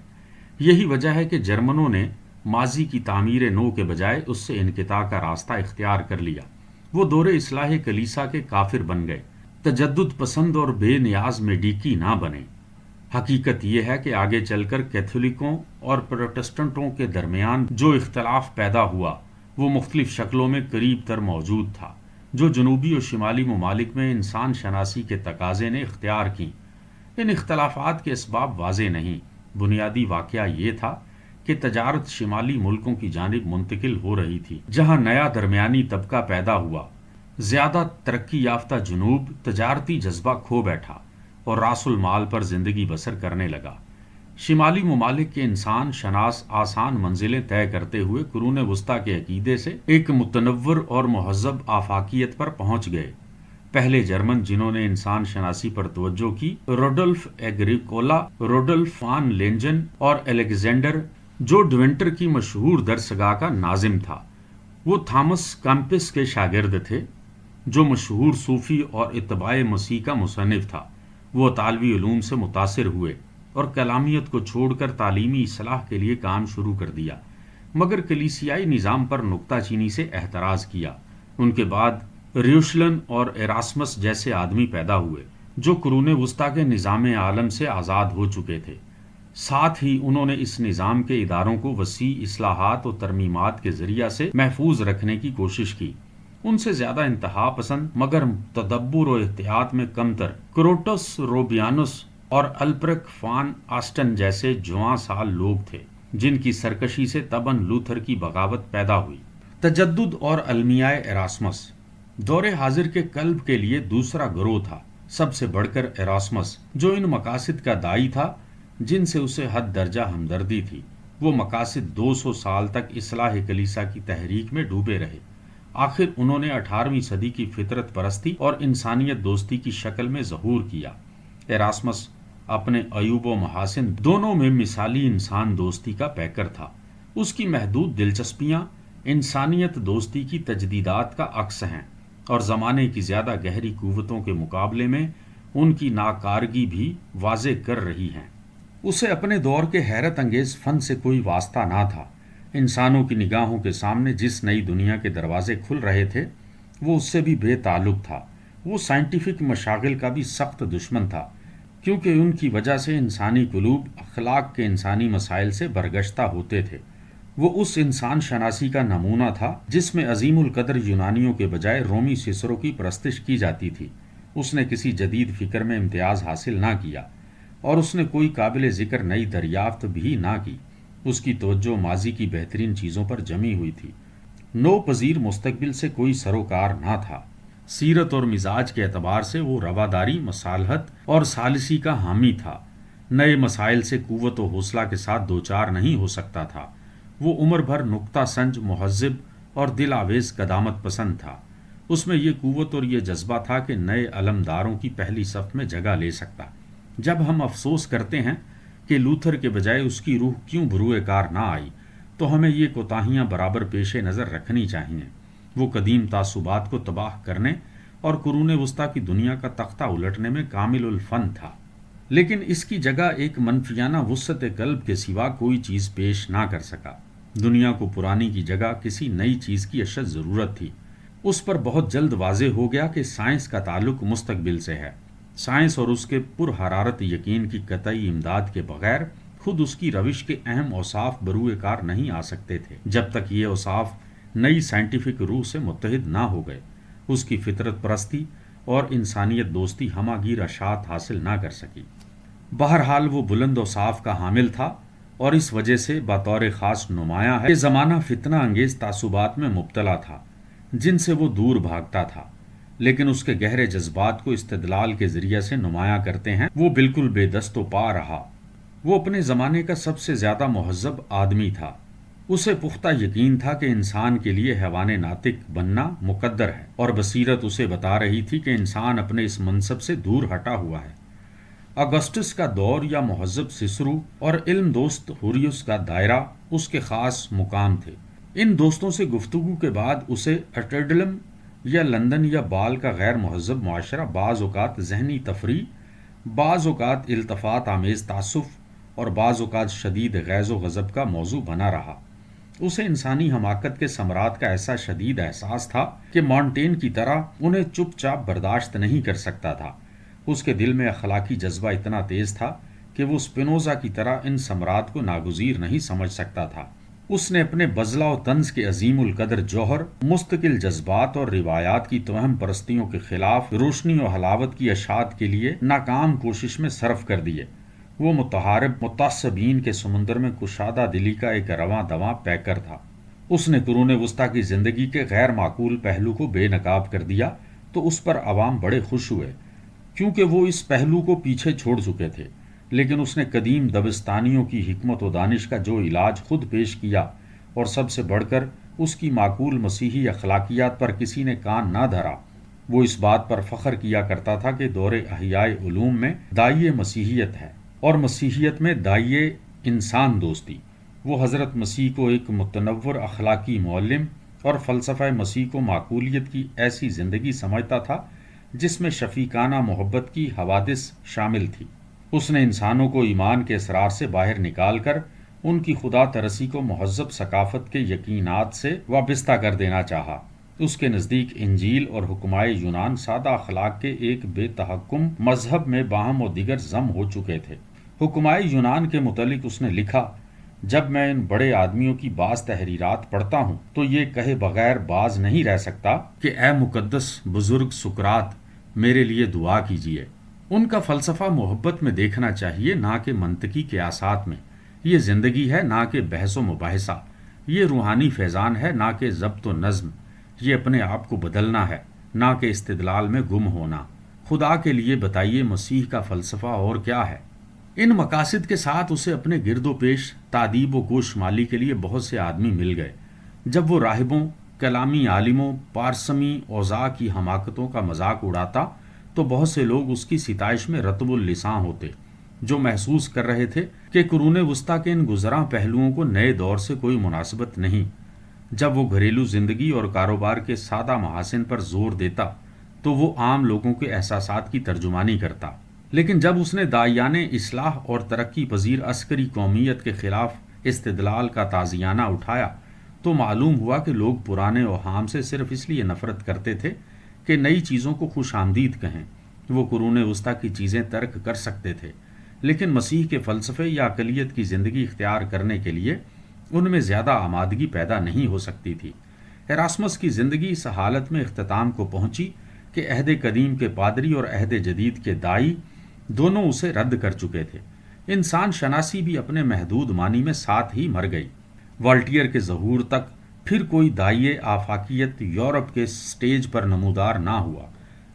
یہی وجہ ہے کہ جرمنوں نے ماضی کی تعمیر نو کے بجائے اس سے انقطاع کا راستہ اختیار کر لیا۔ وہ دور اصلاح کلیسا کے کافر بن گئے، تجدد پسند اور بے نیاز میڈیکی نہ بنے۔ حقیقت یہ ہے کہ آگے چل کر کیتھولکوں اور پروٹسٹنٹوں کے درمیان جو اختلاف پیدا ہوا وہ مختلف شکلوں میں قریب تر موجود تھا، جو جنوبی اور شمالی ممالک میں انسان شناسی کے تقاضے نے اختیار کیں۔ ان اختلافات کے اسباب واضح نہیں۔ بنیادی واقعہ یہ تھا کہ تجارت شمالی ملکوں کی جانب منتقل ہو رہی تھی، جہاں نیا درمیانی طبقہ پیدا ہوا۔ زیادہ ترقی یافتہ جنوب تجارتی جذبہ کھو بیٹھا اور راس المال پر زندگی بسر کرنے لگا۔ شمالی ممالک کے انسان شناس آسان منزلیں طے کرتے ہوئے قرون وسطیٰ کے عقیدے سے ایک متنور اور مہذب آفاقیت پر پہنچ گئے۔ پہلے جرمن جنہوں نے انسان شناسی پر توجہ کی، روڈولف ایگریکولا، روڈولف وان لینجن اور الیگزینڈر، جو ڈوینٹر کی مشہور درسگاہ کا ناظم تھا۔ وہ تھامس کمپس کے شاگرد تھے جو مشہور صوفی اور اتباع مسیح کا مصنف تھا۔ وہ اطالوی علوم سے متاثر ہوئے اور کلامیت کو چھوڑ کر تعلیمی اصلاح کے لیے کام شروع کر دیا۔ مگر کلیسیائی نظام پر نکتہ چینی سے احتراز کیا۔ ان کے بعد ریوشلن اور ایراسمس جیسے آدمی پیدا ہوئے جو قرون وسطیٰ کے نظام عالم سے آزاد ہو چکے تھے۔ ساتھ ہی انہوں نے اس نظام کے اداروں کو وسیع اصلاحات و ترمیمات کے ذریعہ سے محفوظ رکھنے کی کوشش کی۔ ان سے زیادہ انتہا پسند مگر تدبر و احتیاط میں کمتر کروٹس روبیانوس اور الپرک فان آسٹن جیسے جواں سال لوگ تھے، جن کی سرکشی سے تباً لوتھر کی بغاوت پیدا ہوئی۔ تجدد اور المیہ ایراسمس دور حاضر کے قلب کے لیے دوسرا گروہ تھا، سب سے بڑھ کر ایراسمس، جو ان مقاصد کا داعی تھا جن سے اسے حد درجہ ہمدردی تھی۔ وہ مقاصد 200 سال تک اصلاح کلیسا کی تحریک میں ڈوبے رہے۔ آخر انہوں نے 18ویں صدی کی فطرت پرستی اور انسانیت دوستی کی شکل میں ظہور کیا۔ ایراسمس اپنے عیوب و محاسن دونوں میں مثالی انسان دوستی کا پیکر تھا۔ اس کی محدود دلچسپیاں انسانیت دوستی کی تجدیدات کا عکس ہیں، اور زمانے کی زیادہ گہری قوتوں کے مقابلے میں ان کی ناکارگی بھی واضح کر رہی ہیں۔ اسے اپنے دور کے حیرت انگیز فن سے کوئی واسطہ نہ تھا۔ انسانوں کی نگاہوں کے سامنے جس نئی دنیا کے دروازے کھل رہے تھے وہ اس سے بھی بے تعلق تھا۔ وہ سائنٹیفک مشاغل کا بھی سخت دشمن تھا، کیونکہ ان کی وجہ سے انسانی قلوب اخلاق کے انسانی مسائل سے برگشتہ ہوتے تھے۔ وہ اس انسان شناسی کا نمونہ تھا جس میں عظیم القدر یونانیوں کے بجائے رومی سیسرو کی پرستش کی جاتی تھی۔ اس نے کسی جدید فکر میں امتیاز حاصل نہ کیا، اور اس نے کوئی قابل ذکر نئی دریافت بھی نہ کی۔ اس کی توجہ ماضی کی بہترین چیزوں پر جمی ہوئی تھی۔ نو پذیر مستقبل سے کوئی سروکار نہ تھا۔ سیرت اور مزاج کے اعتبار سے وہ رواداری، مصالحت اور ثالثی کا حامی تھا۔ نئے مسائل سے قوت و حوصلہ کے ساتھ دوچار نہیں ہو سکتا تھا۔ وہ عمر بھر نکتہ سنج، مہذب اور دل آویز قدامت پسند تھا۔ اس میں یہ قوت اور یہ جذبہ تھا کہ نئے علمداروں کی پہلی صف میں جگہ لے سکتا۔ جب ہم افسوس کرتے ہیں کہ لوتھر کے بجائے اس کی روح کیوں بروئے کار نہ آئی، تو ہمیں یہ کوتاہیاں برابر پیش نظر رکھنی چاہیے۔ وہ قدیم تعصبات کو تباہ کرنے اور قرون وسطیٰ کی دنیا کا تختہ الٹنے میں کامل الفن تھا، لیکن اس کی جگہ ایک منفیانہ وسعت قلب کے سوا کوئی چیز پیش نہ کر سکا۔ دنیا کو پرانی کی جگہ کسی نئی چیز کی اشد ضرورت تھی۔ اس پر بہت جلد واضح ہو گیا کہ سائنس کا تعلق مستقبل سے ہے۔ سائنس اور اس کے پرحرارت یقین کی قطعی امداد کے بغیر خود اس کی روش کے اہم اوصاف بروئے کار نہیں آ سکتے تھے، جب تک یہ اوصاف نئی سائنٹیفک روح سے متحد نہ ہو گئے۔ اس کی فطرت پرستی اور انسانیت دوستی ہمہ گیر اشاعت حاصل نہ کر سکی۔ بہرحال وہ بلند اوصاف کا حامل تھا، اور اس وجہ سے بطور خاص نمایاں ہے کہ زمانہ فتنہ انگیز تعصبات میں مبتلا تھا جن سے وہ دور بھاگتا تھا، لیکن اس کے گہرے جذبات کو استدلال کے ذریعے سے نمایاں کرتے ہیں۔ وہ بالکل بے دست و پا رہا۔ وہ اپنے زمانے کا سب سے زیادہ مہذب آدمی تھا۔ اسے پختہ یقین تھا کہ انسان کے لیے حیوان ناطق بننا مقدر ہے، اور بصیرت اسے بتا رہی تھی کہ انسان اپنے اس منصب سے دور ہٹا ہوا ہے۔ اگسٹس کا دور یا مہذب سسرو اور علم دوست ہوریوس کا دائرہ اس کے خاص مقام تھے۔ ان دوستوں سے گفتگو کے بعد اسے اٹرڈلم یا لندن یا بال کا غیر مہذب معاشرہ بعض اوقات ذہنی تفریح، بعض اوقات التفات آمیز تعسف اور بعض اوقات شدید غیظ و غضب کا موضوع بنا رہا۔ اسے انسانی حماقت کے ثمرات کا ایسا شدید احساس تھا کہ مونٹین کی طرح انہیں چپ چاپ برداشت نہیں کر سکتا تھا۔ اس کے دل میں اخلاقی جذبہ اتنا تیز تھا کہ وہ اسپینوزا کی طرح ان ثمرات کو ناگزیر نہیں سمجھ سکتا تھا۔ اس نے اپنے بزلہ و طنز کے عظیم القدر جوہر، مستقل جذبات اور روایات کی توہم پرستیوں کے خلاف روشنی و حلاوت کی اشاعت کے لیے ناکام کوشش میں صرف کر دیے۔ وہ متحارب متعصبین کے سمندر میں کشادہ دلی کا ایک رواں دواں پیکر تھا۔ اس نے قرون وسطیٰ کی زندگی کے غیر معقول پہلو کو بے نقاب کر دیا تو اس پر عوام بڑے خوش ہوئے، کیونکہ وہ اس پہلو کو پیچھے چھوڑ چکے تھے۔ لیکن اس نے قدیم دبستانیوں کی حکمت و دانش کا جو علاج خود پیش کیا، اور سب سے بڑھ کر اس کی معقول مسیحی اخلاقیات پر کسی نے کان نہ دھرا۔ وہ اس بات پر فخر کیا کرتا تھا کہ دور احیاء علوم میں داعیِ مسیحیت ہے، اور مسیحیت میں داعیِ انسان دوستی۔ وہ حضرت مسیح کو ایک متنور اخلاقی معلم اور فلسفہ مسیح کو معقولیت کی ایسی زندگی سمجھتا تھا جس میں شفیقانہ محبت کی حوادث شامل تھی۔ اس نے انسانوں کو ایمان کے اسرار سے باہر نکال کر ان کی خدا ترسی کو مہذب ثقافت کے یقینات سے وابستہ کر دینا چاہا۔ اس کے نزدیک انجیل اور حکمائے یونان سادہ اخلاق کے ایک بے تحکم مذہب میں باہم و دیگر ضم ہو چکے تھے۔ حکمائے یونان کے متعلق اس نے لکھا، جب میں ان بڑے آدمیوں کی بعض تحریرات پڑھتا ہوں تو یہ کہے بغیر باز نہیں رہ سکتا کہ اے مقدس بزرگ سقراط، میرے لیے دعا کیجیے۔ ان کا فلسفہ محبت میں دیکھنا چاہیے، نہ کہ منطقی قیاسات میں۔ یہ زندگی ہے، نہ کہ بحث و مباحثہ۔ یہ روحانی فیضان ہے، نہ کہ ضبط و نظم۔ یہ اپنے آپ کو بدلنا ہے، نہ کہ استدلال میں گم ہونا۔ خدا کے لیے بتائیے مسیح کا فلسفہ اور کیا ہے؟ ان مقاصد کے ساتھ اسے اپنے گرد و پیش تادیب و گوشمالی کے لیے بہت سے آدمی مل گئے۔ جب وہ راہبوں، کلامی عالموں، پارسمی اوضاع کی حماقتوں کا مذاق اڑاتا تو بہت سے لوگ اس کی ستائش میں رطب اللساں ہوتے، جو محسوس کر رہے تھے کہ قرون وسطیٰ کے ان گزراں پہلوؤں کو نئے دور سے کوئی مناسبت نہیں۔ جب وہ گھریلو زندگی اور کاروبار کے سادہ محاسن پر زور دیتا تو وہ عام لوگوں کے احساسات کی ترجمانی کرتا، لیکن جب اس نے داعیان اصلاح اور ترقی پذیر عسکری قومیت کے خلاف استدلال کا تازیانہ اٹھایا تو معلوم ہوا کہ لوگ پرانے اوہام سے صرف اس لیے نفرت کرتے تھے کہ نئی چیزوں کو خوش آمدید کہیں۔ وہ قرون وسطیٰ کی چیزیں ترک کر سکتے تھے، لیکن مسیح کے فلسفے یا اقلیت کی زندگی اختیار کرنے کے لیے ان میں زیادہ آمادگی پیدا نہیں ہو سکتی تھی۔ ایراسمس کی زندگی اس حالت میں اختتام کو پہنچی کہ عہد قدیم کے پادری اور عہد جدید کے دائی دونوں اسے رد کر چکے تھے۔ انسان شناسی بھی اپنے محدود معنی میں ساتھ ہی مر گئی۔ والٹیئر کے ظہور تک پھر کوئی داعیے آفاقیت یورپ کے سٹیج پر نمودار نہ ہوا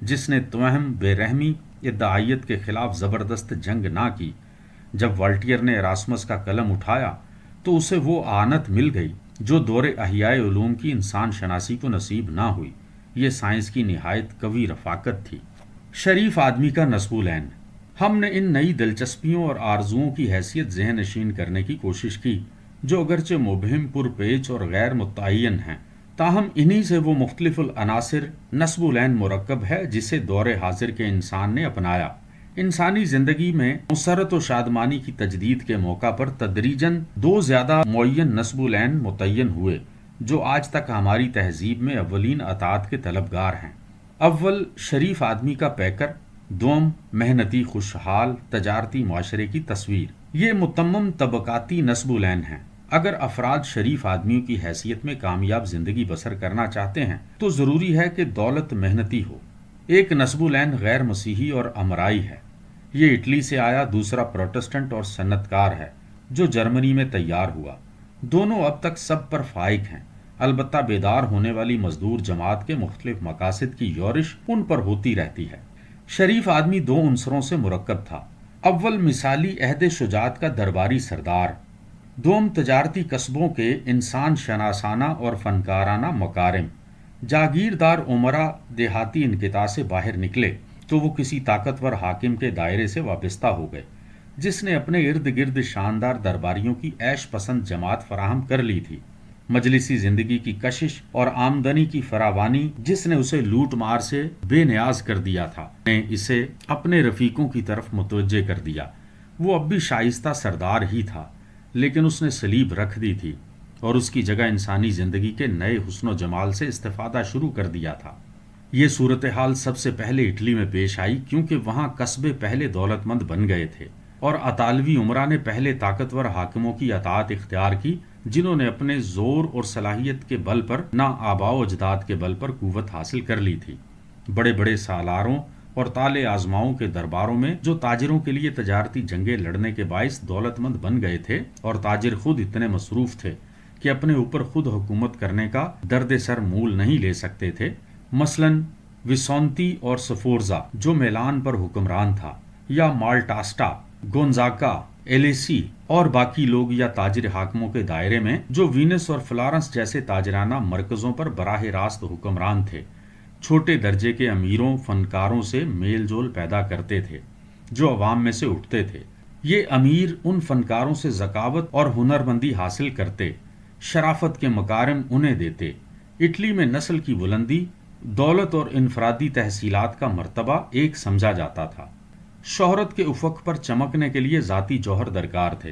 جس نے توہم، بے رحمی، ادعائیت کے خلاف زبردست جنگ نہ کی۔ جب والٹیئر نے ایراسمس کا قلم اٹھایا تو اسے وہ آنت مل گئی جو دور احیاء علوم کی انسان شناسی کو نصیب نہ ہوئی۔ یہ سائنس کی نہایت قوی رفاقت تھی۔ شریف آدمی کا نصب العین۔ ہم نے ان نئی دلچسپیوں اور آرزوؤں کی حیثیت ذہن نشین کرنے کی کوشش کی جو اگرچہ مبہم، پرپیچ اور غیر متعین ہیں، تاہم انہی سے وہ مختلف العناصر نصب العین مرکب ہے جسے دور حاضر کے انسان نے اپنایا۔ انسانی زندگی میں مسرت و شادمانی کی تجدید کے موقع پر تدریجاً دو زیادہ معین نصب العین متعین ہوئے جو آج تک ہماری تہذیب میں اولین اطاعت کے طلبگار ہیں۔ اول شریف آدمی کا پیکر، دوم محنتی خوشحال تجارتی معاشرے کی تصویر۔ یہ متمم طبقاتی نصب العین ہیں۔ اگر افراد شریف آدمیوں کی حیثیت میں کامیاب زندگی بسر کرنا چاہتے ہیں تو ضروری ہے کہ دولت محنتی ہو۔ ایک نصب العین غیر مسیحی اور امرائی ہے۔ یہ اٹلی سے آیا، دوسرا پروٹسٹنٹ اور صنعت کار ہے جو جرمنی میں تیار ہوا۔ دونوں اب تک سب پر فائق ہیں، البتہ بیدار ہونے والی مزدور جماعت کے مختلف مقاصد کی یورش ان پر ہوتی رہتی ہے۔ شریف آدمی دو عنصروں سے مرکب تھا۔ اول مثالی عہد شجاعت کا درباری سردار، دوم تجارتی قصبوں کے انسان شناسانہ اور فنکارانہ مکارم۔ جاگیردار امراء دیہاتی انقطاع سے باہر نکلے تو وہ کسی طاقتور حاکم کے دائرے سے وابستہ ہو گئے جس نے اپنے ارد گرد شاندار درباریوں کی عیش پسند جماعت فراہم کر لی تھی۔ مجلسی زندگی کی کشش اور آمدنی کی فراوانی جس نے اسے لوٹ مار سے بے نیاز کر دیا تھا نے اسے اپنے رفیقوں کی طرف متوجہ کر دیا۔ وہ اب بھی شائستہ سردار ہی تھا، لیکن اس نے صلیب رکھ دی تھی اور اس کی جگہ انسانی زندگی کے نئے حسن و جمال سے استفادہ شروع کر دیا تھا۔ یہ صورتحال سب سے پہلے اٹلی میں پیش آئی کیونکہ وہاں قصبے پہلے دولت مند بن گئے تھے اور اطالوی امراء نے پہلے طاقتور حاکموں کی اطاعت اختیار کی جنہوں نے اپنے زور اور صلاحیت کے بل پر نہ آباء و اجداد کے بل پر قوت حاصل کر لی تھی۔ بڑے بڑے سالاروں اور طالع آزماؤں کے درباروں میں جو تاجروں کے لیے تجارتی جنگیں لڑنے کے باعث دولت مند بن گئے تھے اور تاجر خود اتنے مصروف تھے کہ اپنے اوپر خود حکومت کرنے کا درد سر مول نہیں لے سکتے تھے، مثلاً وسونتی اور سفورزا جو میلان پر حکمران تھا، یا مالٹاسٹا، گونزاگا، ایلیسی اور باقی لوگ یا تاجر حاکموں کے دائرے میں جو وینس اور فلارنس جیسے تاجرانہ مرکزوں پر براہ راست حکمران تھے، چھوٹے درجے کے امیروں فنکاروں سے میل جول پیدا کرتے تھے جو عوام میں سے اٹھتے تھے۔ یہ امیر ان فنکاروں سے ذکاوت اور ہنرمندی حاصل کرتے، شرافت کے مکارم انہیں دیتے۔ اٹلی میں نسل کی بلندی، دولت اور انفرادی تحصیلات کا مرتبہ ایک سمجھا جاتا تھا۔ شہرت کے افق پر چمکنے کے لیے ذاتی جوہر درکار تھے،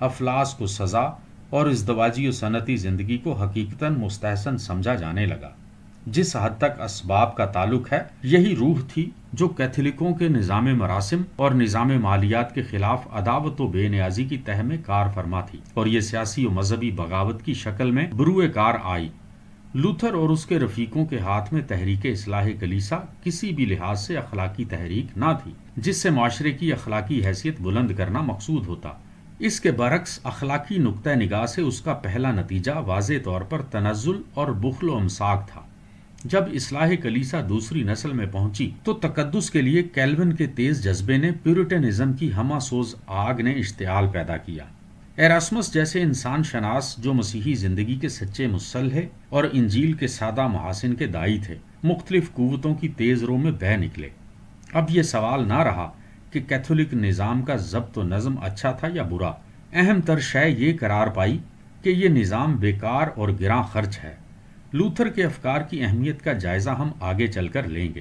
افلاس کو سزا اور ازدواجی و صنعتی زندگی کو حقیقتاً مستحسن سمجھا جانے لگا۔ جس حد تک اسباب کا تعلق ہے، یہی روح تھی جو کیتھولکوں کے نظام مراسم اور نظام مالیات کے خلاف عداوت و بے نیازی کی تہ میں کار فرما تھی، اور یہ سیاسی و مذہبی بغاوت کی شکل میں بروئے کار آئی۔ لوتھر اور اس کے رفیقوں کے ہاتھ میں تحریک اصلاح کلیسا کسی بھی لحاظ سے اخلاقی تحریک نہ تھی جس سے معاشرے کی اخلاقی حیثیت بلند کرنا مقصود ہوتا۔ اس کے برعکس اخلاقی نقطہ نگاہ سے اس کا پہلا نتیجہ واضح طور پر تنزل اور بخل و امساک تھا۔ جب اصلاح کلیسا دوسری نسل میں پہنچی تو تقدس کے لیے کیلون کے تیز جذبے نے پیورٹنزم کی ہمہ سوز آگ نے اشتعال پیدا کیا۔ ایراسمس جیسے انسان شناس جو مسیحی زندگی کے سچے مصلح اور انجیل کے سادہ محاسن کے دائی تھے، مختلف قوتوں کی تیز رو میں بہہ نکلے۔ اب یہ سوال نہ رہا کہ کیتھولک نظام کا ضبط و نظم اچھا تھا یا برا، اہم تر شے یہ قرار پائی کہ یہ نظام بیکار اور گراں خرچ ہے۔ لوتھر کے افکار کی اہمیت کا جائزہ ہم آگے چل کر لیں گے۔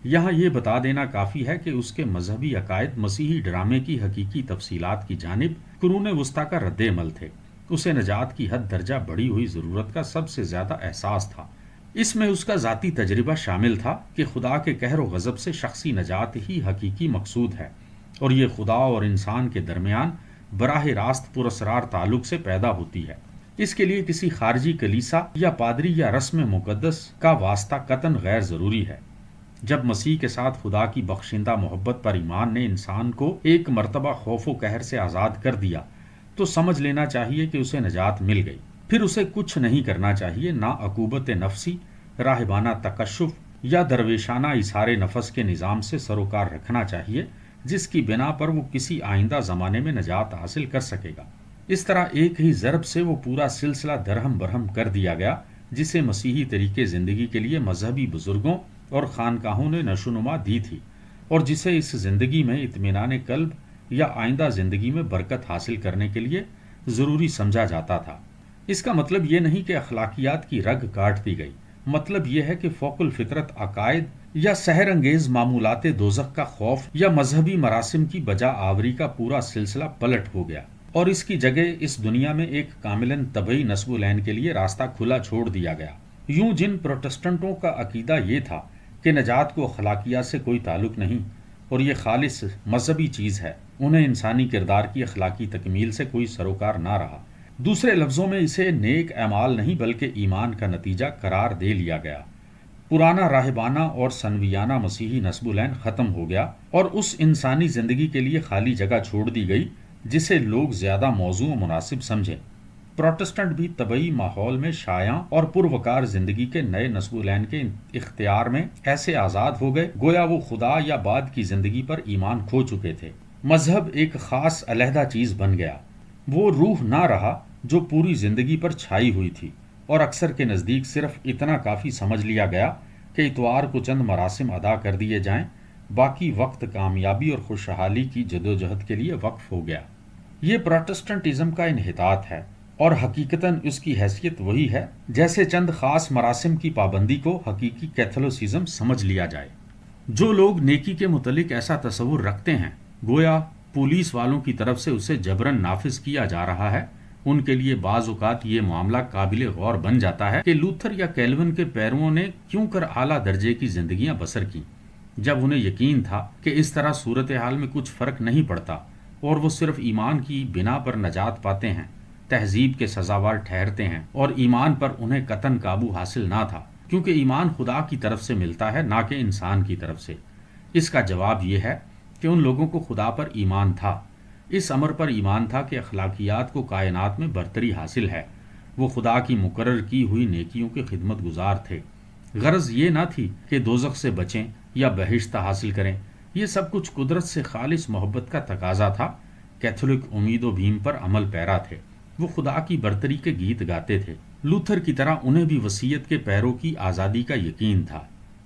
یہاں یہ بتا دینا کافی ہے کہ اس کے مذہبی عقائد مسیحی ڈرامے کی حقیقی تفصیلات کی جانب قرون وسطیٰ کا رد عمل تھے۔ اسے نجات کی حد درجہ بڑھی ہوئی ضرورت کا سب سے زیادہ احساس تھا۔ اس میں اس کا ذاتی تجربہ شامل تھا کہ خدا کے قہر و غضب سے شخصی نجات ہی حقیقی مقصود ہے، اور یہ خدا اور انسان کے درمیان براہ راست پراسرار تعلق سے پیدا ہوتی ہے۔ اس کے لیے کسی خارجی کلیسا یا پادری یا رسم مقدس کا واسطہ قطعاً غیر ضروری ہے۔ جب مسیح کے ساتھ خدا کی بخشندہ محبت پر ایمان نے انسان کو ایک مرتبہ خوف و قہر سے آزاد کر دیا تو سمجھ لینا چاہیے کہ اسے نجات مل گئی۔ پھر اسے کچھ نہیں کرنا چاہیے، نہ عقوبت نفسی، راہبانہ تکشف یا درویشانہ اظہار نفس کے نظام سے سروکار رکھنا چاہیے جس کی بنا پر وہ کسی آئندہ زمانے میں نجات حاصل کر سکے گا۔ اس طرح ایک ہی ضرب سے وہ پورا سلسلہ درہم برہم کر دیا گیا جسے مسیحی طریقے زندگی کے لیے مذہبی بزرگوں اور خانقاہوں نے نشوونما دی تھی، اور جسے اس زندگی میں اطمینان قلب یا آئندہ زندگی میں برکت حاصل کرنے کے لیے ضروری سمجھا جاتا تھا۔ اس کا مطلب یہ نہیں کہ اخلاقیات کی رگ کاٹ دی گئی، مطلب یہ ہے کہ فوق الفطرت عقائد یا سحر انگیز معمولات دوزخ کا خوف یا مذہبی مراسم کی بجا آوری کا پورا سلسلہ پلٹ ہو گیا، اور اس کی جگہ اس دنیا میں ایک کاملاً طبعی نسب العین کے لیے راستہ کھلا چھوڑ دیا گیا۔ یوں جن پروٹسٹنٹوں کا عقیدہ یہ تھا کہ نجات کو اخلاقیات سے کوئی تعلق نہیں اور یہ خالص مذہبی چیز ہے، انہیں انسانی کردار کی اخلاقی تکمیل سے کوئی سروکار نہ رہا۔ دوسرے لفظوں میں اسے نیک اعمال نہیں بلکہ ایمان کا نتیجہ قرار دے لیا گیا۔ پرانا راہبانہ اور سنویانہ مسیحی نسب العین ختم ہو گیا اور اس انسانی زندگی کے لیے خالی جگہ چھوڑ دی گئی جسے لوگ زیادہ موزوں و مناسب سمجھیں۔ پروٹسٹنٹ بھی طبعی ماحول میں شایع اور پروکار زندگی کے نئے نسب العین کے اختیار میں ایسے آزاد ہو گئے گویا وہ خدا یا بعد کی زندگی پر ایمان کھو چکے تھے۔ مذہب ایک خاص علیحدہ چیز بن گیا، وہ روح نہ رہا جو پوری زندگی پر چھائی ہوئی تھی، اور اکثر کے نزدیک صرف اتنا کافی سمجھ لیا گیا کہ اتوار کو چند مراسم ادا کر دیے جائیں، باقی وقت کامیابی اور خوشحالی کی جدوجہد کے لیے وقف ہو گیا۔ یہ پروٹسٹنٹزم کا انحطاط ہے، اور حقیقتاً اس کی حیثیت وہی ہے جیسے چند خاص مراسم کی پابندی کو حقیقی کیتھولسزم سمجھ لیا جائے۔ جو لوگ نیکی کے متعلق ایسا تصور رکھتے ہیں گویا پولیس والوں کی طرف سے اسے جبراً نافذ کیا جا رہا ہے، ان کے لیے بعض اوقات یہ معاملہ قابل غور بن جاتا ہے کہ لوتھر یا کیلون کے پیرووں نے کیوں کر اعلیٰ درجے کی زندگیاں بسر کیں، جب انہیں یقین تھا کہ اس طرح صورتحال میں کچھ فرق نہیں پڑتا اور وہ صرف ایمان کی بنا پر نجات پاتے ہیں، تہذیب کے سزاوار ٹھہرتے ہیں، اور ایمان پر انہیں قطعاً قابو حاصل نہ تھا، کیونکہ ایمان خدا کی طرف سے ملتا ہے نہ کہ انسان کی طرف سے۔ اس کا جواب یہ ہے کہ ان لوگوں کو خدا پر ایمان تھا، اس امر پر ایمان تھا کہ اخلاقیات کو کائنات میں برتری حاصل ہے، وہ خدا کی مقرر کی ہوئی نیکیوں کے خدمت گزار تھے۔ غرض یہ نہ تھی کہ دوزخ سے بچیں یا بہشت حاصل کریں، یہ سب کچھ قدرت سے خالص محبت کا تقاضا تھا۔ کیتھولک امید و بھیم پر عمل پیرا تھے، وہ خدا کی برتری کے گیت گاتے تھے۔ لوتھر کی طرح انہیں بھی وصیت کے پیروں کی آزادی کا یقین تھا۔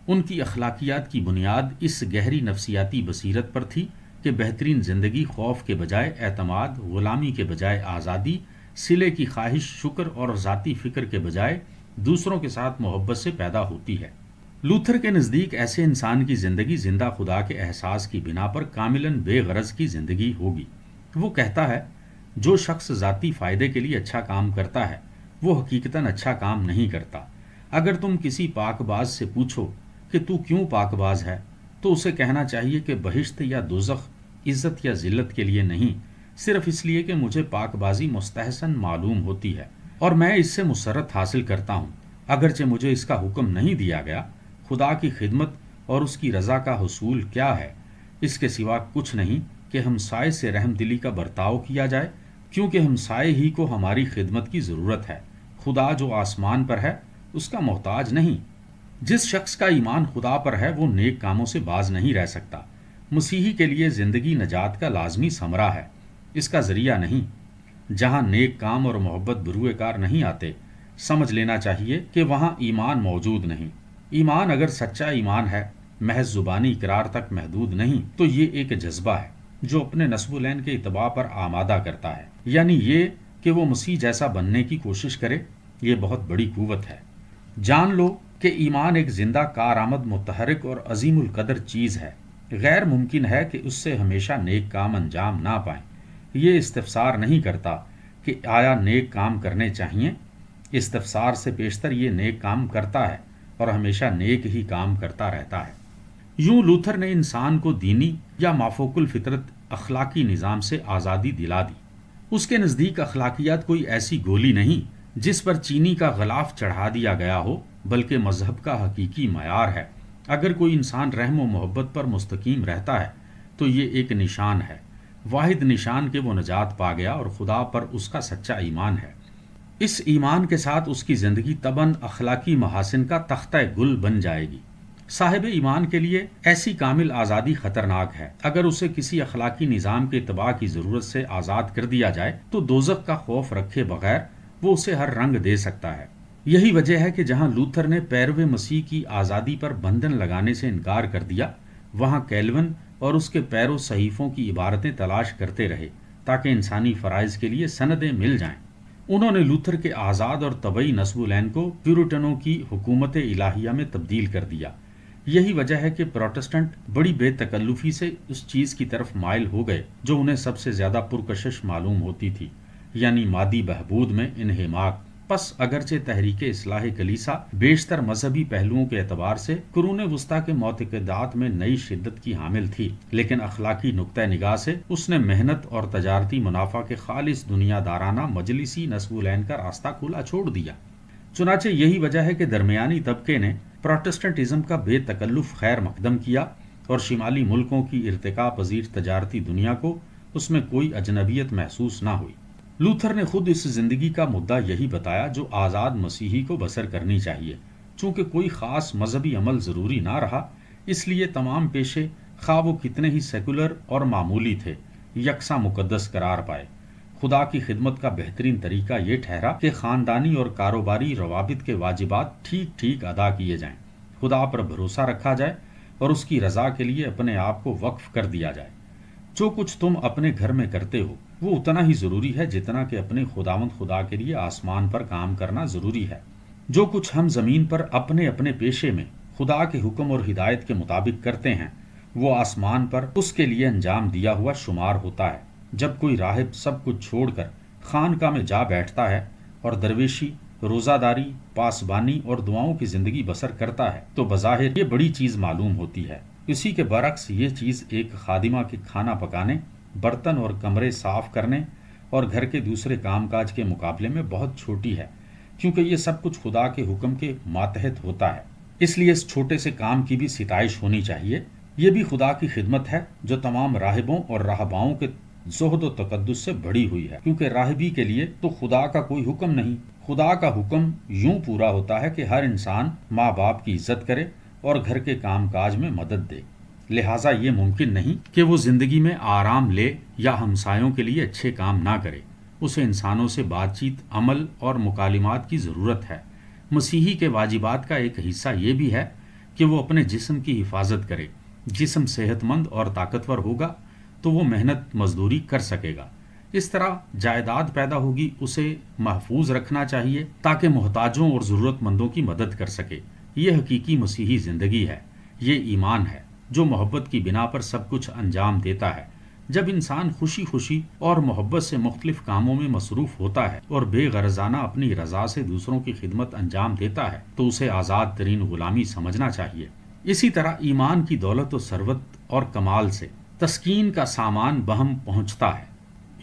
ان کی اخلاقیات کی بنیاد اس گہری نفسیاتی بصیرت پر تھی کہ بہترین زندگی خوف کے بجائے اعتماد، غلامی کے بجائے آزادی، صلے کی خواہش، شکر اور ذاتی فکر کے بجائے دوسروں کے ساتھ محبت سے پیدا ہوتی ہے۔ لوتھر کے نزدیک ایسے انسان کی زندگی زندہ خدا کے احساس کی بنا پر کاملاً بے غرض کی زندگی ہوگی۔ وہ کہتا ہے، جو شخص ذاتی فائدے کے لیے اچھا کام کرتا ہے وہ حقیقتاً اچھا کام نہیں کرتا۔ اگر تم کسی پاک باز سے پوچھو کہ تو کیوں پاک باز ہے تو اسے کہنا چاہیے کہ بہشت یا دوزخ عزت یا ذلت کے لیے نہیں، صرف اس لیے کہ مجھے پاک بازی مستحسن معلوم ہوتی ہے اور میں اس سے مسرت حاصل کرتا ہوں، اگرچہ مجھے اس کا حکم نہیں دیا گیا۔ خدا کی خدمت اور اس کی رضا کا حصول کیا ہے؟ اس کے سوا کچھ نہیں کہ ہمسائے سے رحم دلی کا برتاؤ کیا جائے، کیونکہ ہمسائے ہی کو ہماری خدمت کی ضرورت ہے۔ خدا جو آسمان پر ہے اس کا محتاج نہیں۔ جس شخص کا ایمان خدا پر ہے وہ نیک کاموں سے باز نہیں رہ سکتا۔ مسیحی کے لیے زندگی نجات کا لازمی ثمرہ ہے، اس کا ذریعہ نہیں۔ جہاں نیک کام اور محبت بروئے کار نہیں آتے، سمجھ لینا چاہیے کہ وہاں ایمان موجود نہیں۔ ایمان اگر سچا ایمان ہے، محض زبانی اقرار تک محدود نہیں، تو یہ ایک جذبہ ہے جو اپنے نسب العین کے اتباع پر آمادہ کرتا ہے، یعنی یہ کہ وہ مسیح جیسا بننے کی کوشش کرے۔ یہ بہت بڑی قوت ہے۔ جان لو کہ ایمان ایک زندہ کارآمد متحرک اور عظیم القدر چیز ہے۔ غیر ممکن ہے کہ اس سے ہمیشہ نیک کام انجام نہ پائیں۔ یہ استفسار نہیں کرتا کہ آیا نیک کام کرنے چاہیے، استفسار سے بیشتر یہ نیک کام کرتا ہے اور ہمیشہ نیک ہی کام کرتا رہتا ہے۔ یوں لوتھر نے انسان کو دینی یا مافوق الفطرت اخلاقی نظام سے آزادی دلا دی۔ اس کے نزدیک اخلاقیات کوئی ایسی گولی نہیں جس پر چینی کا غلاف چڑھا دیا گیا ہو، بلکہ مذہب کا حقیقی معیار ہے۔ اگر کوئی انسان رحم و محبت پر مستقیم رہتا ہے تو یہ ایک نشان ہے، واحد نشان کہ وہ نجات پا گیا اور خدا پر اس کا سچا ایمان ہے۔ اس ایمان کے ساتھ اس کی زندگی طبعاً اخلاقی محاسن کا تختہ گل بن جائے گی۔ صاحب ایمان کے لیے ایسی کامل آزادی خطرناک ہے۔ اگر اسے کسی اخلاقی نظام کے اتباع کی ضرورت سے آزاد کر دیا جائے تو دوزخ کا خوف رکھے بغیر وہ اسے ہر رنگ دے سکتا ہے۔ یہی وجہ ہے کہ جہاں لوتھر نے پیرو مسیح کی آزادی پر بندھن لگانے سے انکار کر دیا، وہاں کیلون اور اس کے پیرو صحیفوں کی عبارتیں تلاش کرتے رہے تاکہ انسانی فرائض کے لیے سندیں مل جائیں۔ انہوں نے لوتھر کے آزاد اور طبعی نسب العین کو پیورٹنوں کی حکومت الہیہ میں تبدیل کر دیا۔ یہی وجہ ہے کہ پروٹسٹنٹ بڑی بے تکلفی سے اس چیز کی طرف مائل ہو گئے جو انہیں سب سے زیادہ پرکشش معلوم ہوتی تھی، یعنی مادی بہبود میں انہماک۔ پس اگرچہ تحریک اصلاح کلیسا بیشتر مذہبی پہلوؤں کے اعتبار سے قرون وسطیٰ کے معتقدات میں نئی شدت کی حامل تھی، لیکن اخلاقی نقطہ نگاہ سے اس نے محنت اور تجارتی منافع کے خالص دنیا دارانہ مجلسی نسب العین کا راستہ کھلا چھوڑ دیا۔ چنانچہ یہی وجہ ہے کہ درمیانی طبقے نے پروٹسٹنٹزم کا بے تکلف خیر مقدم کیا اور شمالی ملکوں کی ارتقاء پذیر تجارتی دنیا کو اس میں کوئی اجنبیت محسوس نہ ہوئی۔ لوتھر نے خود اس زندگی کا مدعا یہی بتایا جو آزاد مسیحی کو بسر کرنی چاہیے۔ چونکہ کوئی خاص مذہبی عمل ضروری نہ رہا، اس لیے تمام پیشے، خواہ وہ کتنے ہی سیکولر اور معمولی تھے، یکساں مقدس قرار پائے۔ خدا کی خدمت کا بہترین طریقہ یہ ٹھہرا کہ خاندانی اور کاروباری روابط کے واجبات ٹھیک ٹھیک ادا کیے جائیں، خدا پر بھروسہ رکھا جائے اور اس کی رضا کے لیے اپنے آپ کو وقف کر دیا جائے۔ جو کچھ تم اپنے گھر میں کرتے ہو وہ اتنا ہی ضروری ہے جتنا کہ اپنے خداوند خدا کے لیے آسمان پر کام کرنا ضروری ہے۔ جو کچھ ہم زمین پر اپنے اپنے پیشے میں خدا کے حکم اور ہدایت کے مطابق کرتے ہیں وہ آسمان پر اس کے لیے انجام دیا ہوا شمار ہوتا ہے۔ جب کوئی راہب سب کچھ چھوڑ کر خانقاہ میں جا بیٹھتا ہے اور درویشی، روزہ داری، پاسبانی اور دعاؤں کی زندگی بسر کرتا ہے تو بظاہر یہ بڑی چیز معلوم ہوتی ہے۔ اسی کے برعکس یہ چیز ایک خادمہ کے کھانا پکانے، برتن اور کمرے صاف کرنے اور گھر کے دوسرے کام کاج کے مقابلے میں بہت چھوٹی ہے، کیونکہ یہ سب کچھ خدا کے حکم کے ماتحت ہوتا ہے۔ اس لیے اس چھوٹے سے کام کی بھی ستائش ہونی چاہیے۔ یہ بھی خدا کی خدمت ہے جو تمام راہبوں اور راہباؤں کے زہد و تقدس سے بڑی ہوئی ہے، کیونکہ راہبی کے لیے تو خدا کا کوئی حکم نہیں۔ خدا کا حکم یوں پورا ہوتا ہے کہ ہر انسان ماں باپ کی عزت کرے اور گھر کے کام کاج میں مدد دے۔ لہٰذا یہ ممکن نہیں کہ وہ زندگی میں آرام لے یا ہمسایوں کے لیے اچھے کام نہ کرے۔ اسے انسانوں سے بات چیت، عمل اور مکالمات کی ضرورت ہے۔ مسیحی کے واجبات کا ایک حصہ یہ بھی ہے کہ وہ اپنے جسم کی حفاظت کرے۔ جسم صحت مند اور طاقتور ہوگا تو وہ محنت مزدوری کر سکے گا۔ اس طرح جائیداد پیدا ہوگی، اسے محفوظ رکھنا چاہیے تاکہ محتاجوں اور ضرورت مندوں کی مدد کر سکے۔ یہ حقیقی مسیحی زندگی ہے، یہ ایمان ہے جو محبت کی بنا پر سب کچھ انجام دیتا ہے۔ جب انسان خوشی خوشی اور محبت سے مختلف کاموں میں مصروف ہوتا ہے اور بے غرضانہ اپنی رضا سے دوسروں کی خدمت انجام دیتا ہے تو اسے آزاد ترین غلامی سمجھنا چاہیے۔ اسی طرح ایمان کی دولت و ثروت اور کمال سے تسکین کا سامان بہم پہنچتا ہے۔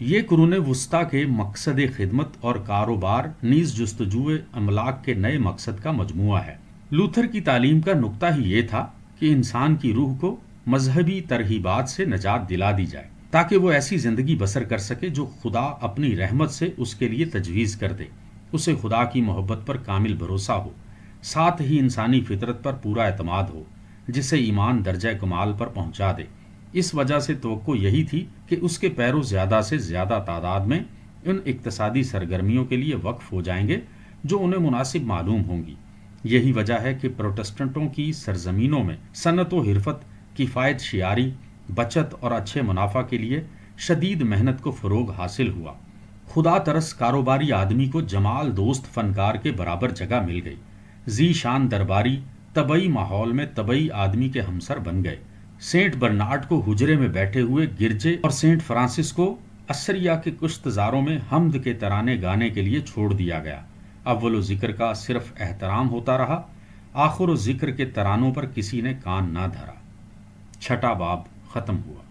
یہ قرون وسطیٰ کے مقصد خدمت اور کاروبار نیز جستجو املاک کے نئے مقصد کا مجموعہ ہے۔ لوتھر کی تعلیم کا نقطہ ہی یہ تھا کہ انسان کی روح کو مذہبی ترغیبات سے نجات دلا دی جائے تاکہ وہ ایسی زندگی بسر کر سکے جو خدا اپنی رحمت سے اس کے لیے تجویز کر دے، اسے خدا کی محبت پر کامل بھروسہ ہو، ساتھ ہی انسانی فطرت پر پورا اعتماد ہو جسے ایمان درجہ کمال پر پہنچا دے۔ اس وجہ سے توقع یہی تھی کہ اس کے پیرو زیادہ سے زیادہ تعداد میں ان اقتصادی سرگرمیوں کے لیے وقف ہو جائیں گے جو انہیں مناسب معلوم ہوں گی۔ یہی وجہ ہے کہ پروٹسٹنٹوں کی سرزمینوں میں صنعت و حرفت، کفایت شعاری، بچت اور اچھے منافع کے لیے شدید محنت کو فروغ حاصل ہوا۔ خدا ترس کاروباری آدمی کو جمال دوست فنکار کے برابر جگہ مل گئی۔ ذی شان درباری طبعی ماحول میں طبعی آدمی کے ہمسر بن گئے۔ سینٹ برنارڈ کو حجرے میں بیٹھے ہوئے گرجے اور سینٹ فرانسس کو اسریا کے کشتزاروں میں حمد کے ترانے گانے کے لیے چھوڑ دیا گیا۔ اول و ذکر کا صرف احترام ہوتا رہا، آخر و ذکر کے ترانوں پر کسی نے کان نہ دھرا۔ چھٹا باب ختم ہوا۔